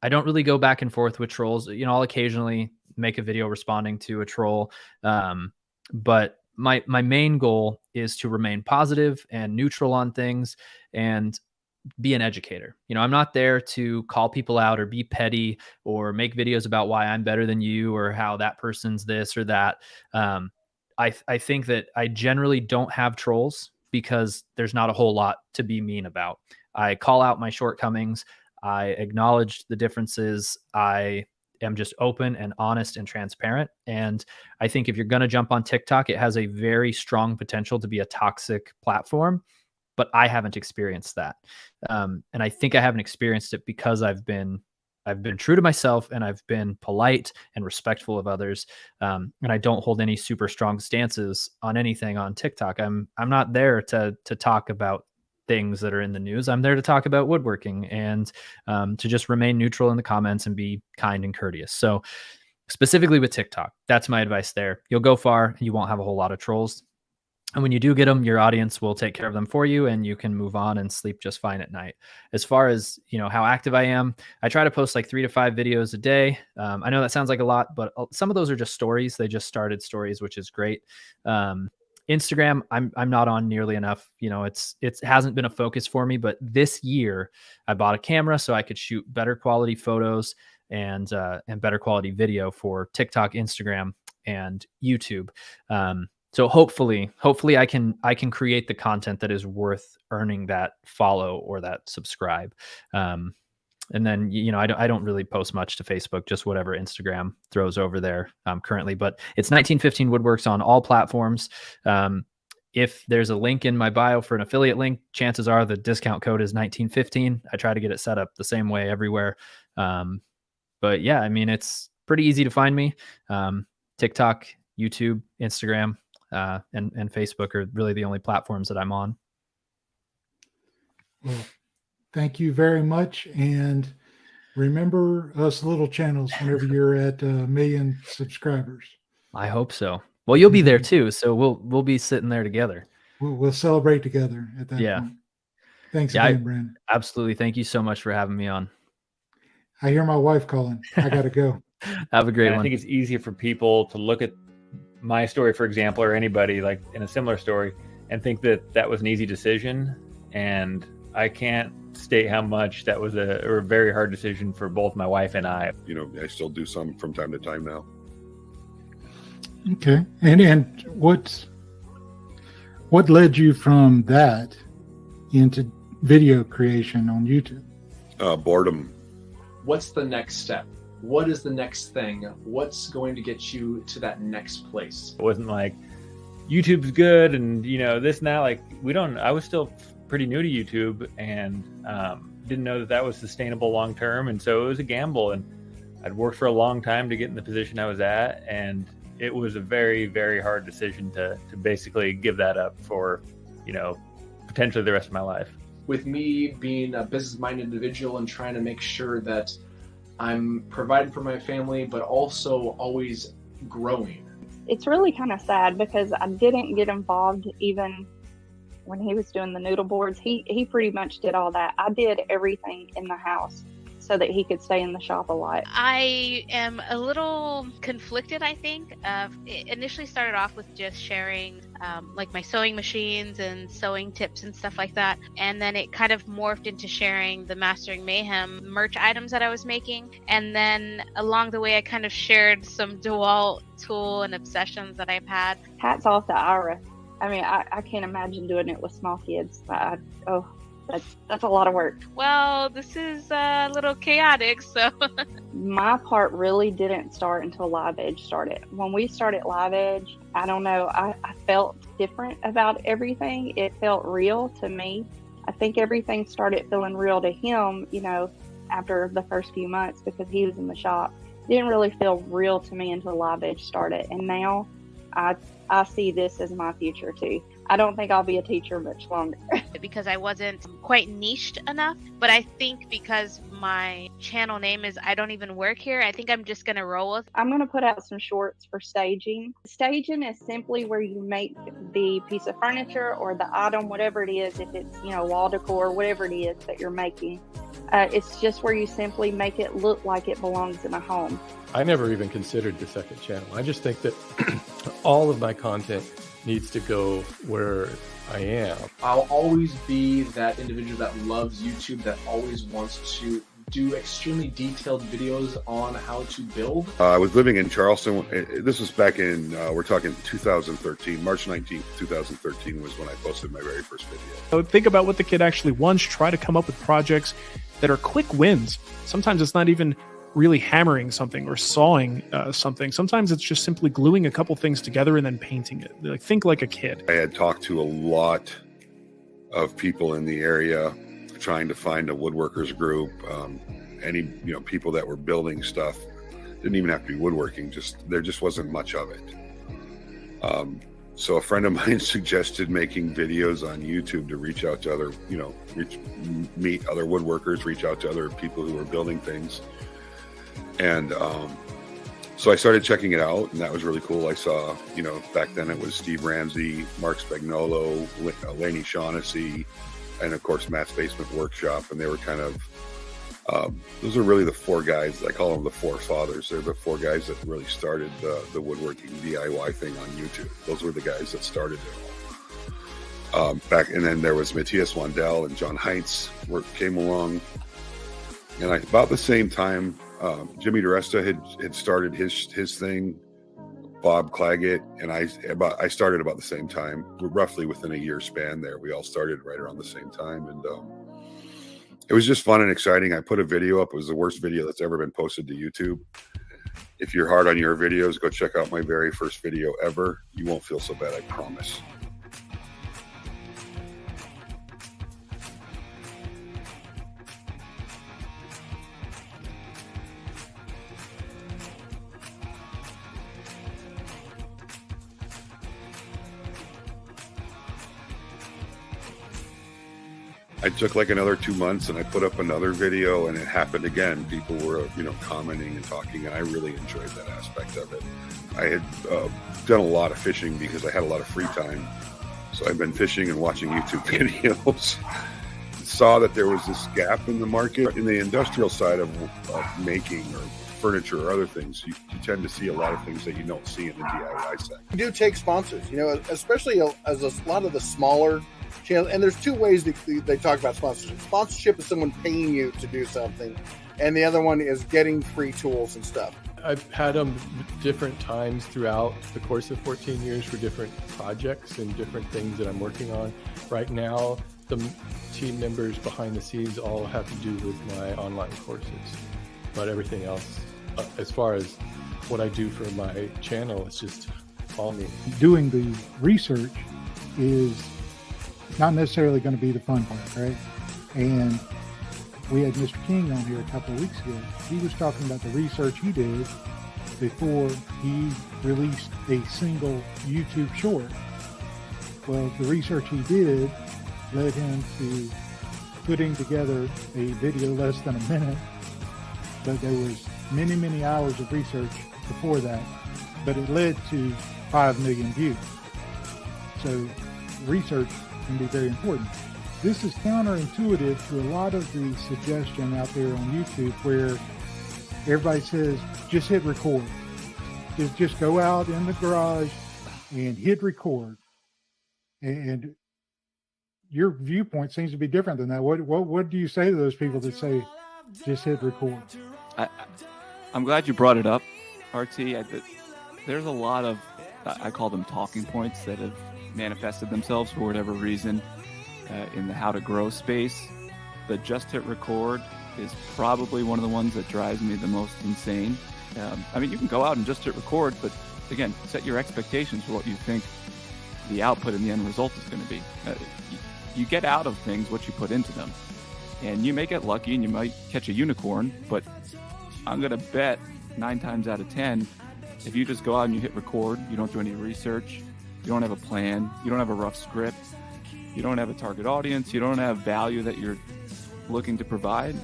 I don't really go back and forth with trolls. I'll occasionally make a video responding to a troll. But my main goal is to remain positive and neutral on things and be an educator. I'm not there to call people out or be petty or make videos about why I'm better than you or how that person's this or that. I think that I generally don't have trolls because there's not a whole lot to be mean about. I call out my shortcomings. I acknowledge the differences. I am just open and honest and transparent. And I think if you're going to jump on TikTok, it has a very strong potential to be a toxic platform, but I haven't experienced that. And I think I haven't experienced it because I've been true to myself, and I've been polite and respectful of others. And I don't hold any super strong stances on anything on TikTok. I'm not there to talk about things that are in the news. I'm there to talk about woodworking and to just remain neutral in the comments and be kind and courteous. So specifically with TikTok, that's my advice there. You'll go far and you won't have a whole lot of trolls. And when you do get them, your audience will take care of them for you, and you can move on and sleep just fine at night. As far as, how active I am, I try to post like 3 to 5 videos a day. I know that sounds like a lot, but some of those are just stories. They just started stories, which is great. Instagram, I'm not on nearly enough. It hasn't been a focus for me, but this year I bought a camera so I could shoot better quality photos and better quality video for TikTok, Instagram, and YouTube. So hopefully I can create the content that is worth earning that follow or that subscribe. And then, I don't really post much to Facebook, just whatever Instagram throws over there currently. But it's 1915 Woodworks on all platforms. If there's a link in my bio for an affiliate link, chances are the discount code is 1915. I try to get it set up the same way everywhere. But yeah, it's pretty easy to find me. TikTok, YouTube, Instagram, and Facebook are really the only platforms that I'm on. Well, thank you very much. And remember us little channels whenever you're at 1 million subscribers. I hope so. Well, you'll be there too. So we'll be sitting there together. We'll celebrate together at that point. Thanks again, Brandon. Absolutely. Thank you so much for having me on. I hear my wife calling. I got to go. Have a great one. I think it's easier for people to look at my story, for example, or anybody like in a similar story, and think that that was an easy decision. And I can't state how much that was a very hard decision for both my wife and I. I still do some from time to time now. Okay. And what led you from that into video creation on YouTube? Boredom. What's the next step? What is the next thing? What's going to get you to that next place? It wasn't like YouTube's good and this and that. Like I was still pretty new to YouTube and didn't know that was sustainable long term, and so it was a gamble. And I'd worked for a long time to get in the position I was at, and it was a very, very hard decision to basically give that up for potentially the rest of my life. With me being a business-minded individual and trying to make sure that I'm providing for my family, but also always growing. It's really kind of sad because I didn't get involved even when he was doing the noodle boards. He pretty much did all that. I did everything in the house so that he could stay in the shop a lot. I am a little conflicted, I think. It initially started off with just sharing like my sewing machines and sewing tips and stuff like that. And then it kind of morphed into sharing the Mastering Mayhem merch items that I was making. And then along the way, I kind of shared some DeWalt tool and obsessions that I've had. Hats off to Ira. I mean, I can't imagine doing it with small kids. That's a lot of work. Well, this is a little chaotic, so. My part really didn't start until Live Edge started. When we started Live Edge, I don't know, I felt different about everything. It felt real to me. I think everything started feeling real to him, after the first few months because he was in the shop. It didn't really feel real to me until Live Edge started. And now I see this as my future too. I don't think I'll be a teacher much longer. Because I wasn't quite niched enough, but I think because my channel name is I Don't Even Work Here, I think I'm just going to roll with. I'm going to put out some shorts for staging. Staging is simply where you make the piece of furniture or the item, whatever it is, if it's, wall decor, whatever it is that you're making. It's just where you simply make it look like it belongs in a home. I never even considered the second channel. I just think that all of my content needs to go where I am. I'll always be that individual that loves YouTube, that always wants to do extremely detailed videos on how to build. I was living in Charleston. This was back in, we're talking 2013, March 19th, 2013 was when I posted my very first video. So think about what the kid actually wants. Try to come up with projects that are quick wins. Sometimes it's not even really hammering something or sawing something. Sometimes it's just simply gluing a couple things together and then painting it. Like, think like a kid. I had talked to a lot of people in the area trying to find a woodworkers group, any people that were building stuff. Didn't even have to be woodworking, there just wasn't much of it. So a friend of mine suggested making videos on YouTube to reach out to other, meet other woodworkers, reach out to other people who were building things. And so I started checking it out, and that was really cool. I saw, back then it was Steve Ramsey, Mark Spagnolo, Laney Shaughnessy, and of course Matt's Basement Workshop. And they were kind of, those are really the four guys. I call them the four fathers. They're the four guys that really started the woodworking DIY thing on YouTube. Those were the guys that started it all. And then there was Matthias Wandel and John Heintz came along. And about the same time, Jimmy DeResta had started his thing, Bob Claggett, and I started about the same time, roughly within a year span there. We all started right around the same time, and it was just fun and exciting. I put a video up. It was the worst video that's ever been posted to YouTube. If you're hard on your videos, go check out my very first video ever. You won't feel so bad, I promise. I took like another 2 months and I put up another video, and it happened again. People were, commenting and talking, and I really enjoyed that aspect of it. I had done a lot of fishing because I had a lot of free time. So I've been fishing and watching YouTube videos. Saw that there was this gap in the market in the industrial side of making or furniture or other things. You tend to see a lot of things that you don't see in the DIY side. You do take sponsors, especially as a lot of the smaller channel, and there's two ways they talk about sponsorship. Sponsorship is someone paying you to do something, and the other one is getting free tools and stuff. I've had them different times throughout the course of 14 years for different projects and different things that I'm working on. Right now, the team members behind the scenes all have to do with my online courses, but everything else, as far as what I do for my channel, it's just all me. Doing the research is not necessarily going to be the fun part, right? And we had Mr. King on here a couple of weeks ago. He was talking about the research he did before he released a single YouTube short. Well, the research he did led him to putting together a video less than a minute, but there was many, many hours of research before that, but it led to 5 million views. So research can be very important. This is counterintuitive to a lot of the suggestion out there on YouTube where everybody says, just hit record. Just go out in the garage and hit record. And your viewpoint seems to be different than that. What do you say to those people that say, just hit record? I'm glad you brought it up, RT. There's a lot of, I call them talking points that have manifested themselves for whatever reason in the how to grow space. The just hit record is probably one of the ones that drives me the most insane. I mean, you can go out and just hit record, but again, set your expectations for what you think the output and the end result is going to be. You get out of things what you put into them. And you may get lucky and you might catch a unicorn, but I'm going to bet 9 times out of 10, if you just go out and you hit record, you don't do any research, you don't have a plan, you don't have a rough script, you don't have a target audience, you don't have value that you're looking to provide.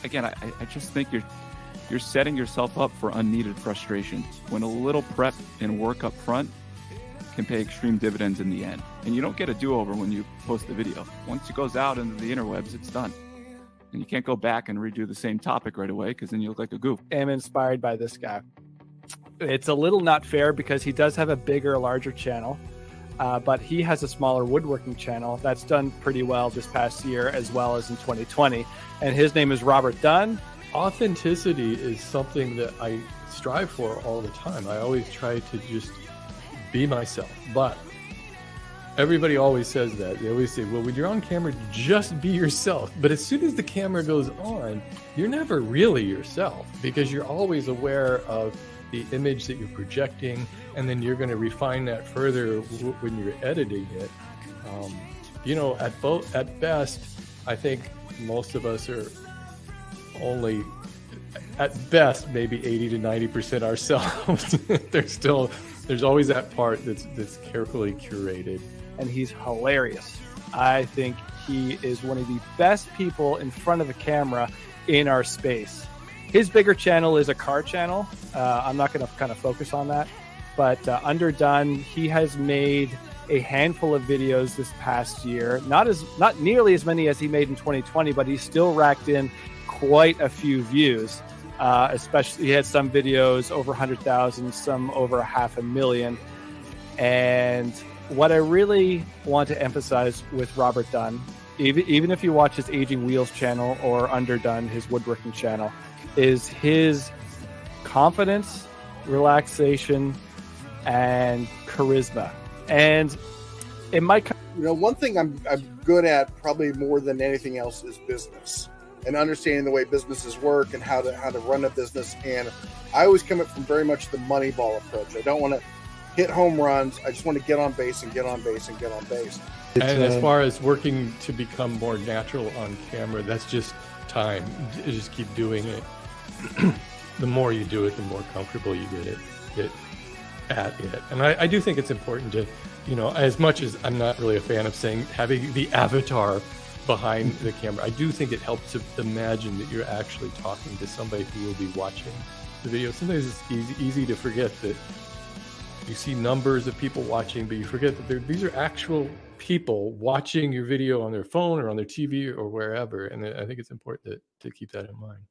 Again, I just think you're setting yourself up for unneeded frustration when a little prep and work up front can pay extreme dividends in the end. And you don't get a do-over when you post the video. Once it goes out into the interwebs, it's done. And you can't go back and redo the same topic right away because then you look like a goof. I'm inspired by this guy. It's a little not fair because he does have a bigger, larger channel, but he has a smaller woodworking channel that's done pretty well this past year as well as in 2020. And his name is Robert Dunn. Authenticity is something that I strive for all the time. I always try to just be myself, but everybody always says that. They always say, well, when you're on camera, just be yourself. But as soon as the camera goes on, you're never really yourself because you're always aware of the image that you're projecting, and then you're going to refine that further when you're editing it. At best, I think most of us are only, at best, maybe 80 to 90% ourselves. There's always that part that's carefully curated. And he's hilarious. I think he is one of the best people in front of a camera in our space. His bigger channel is a car channel. I'm not going to kind of focus on that. But under Dunn, he has made a handful of videos this past year. Not nearly as many as he made in 2020, but he still racked in quite a few views. Especially, he had some videos over 100,000, some over 500,000. And what I really want to emphasize with Robert Dunn, even if you watch his Aging Wheels channel or Underdone, his woodworking channel, is his confidence, relaxation, and charisma. And it might... one thing I'm good at probably more than anything else is business and understanding the way businesses work and how to run a business. And I always come at from very much the Moneyball approach. I don't want to hit home runs. I just want to get on base and get on base and get on base. And as far as working to become more natural on camera, that's just time. You just keep doing it. The more you do it, the more comfortable you get at it. And I do think it's important to, as much as I'm not really a fan of saying having the avatar behind the camera, I do think it helps to imagine that you're actually talking to somebody who will be watching the video. Sometimes it's easy to forget that you see numbers of people watching, but you forget that these are actual people watching your video on their phone or on their TV or wherever. And I think it's important to keep that in mind.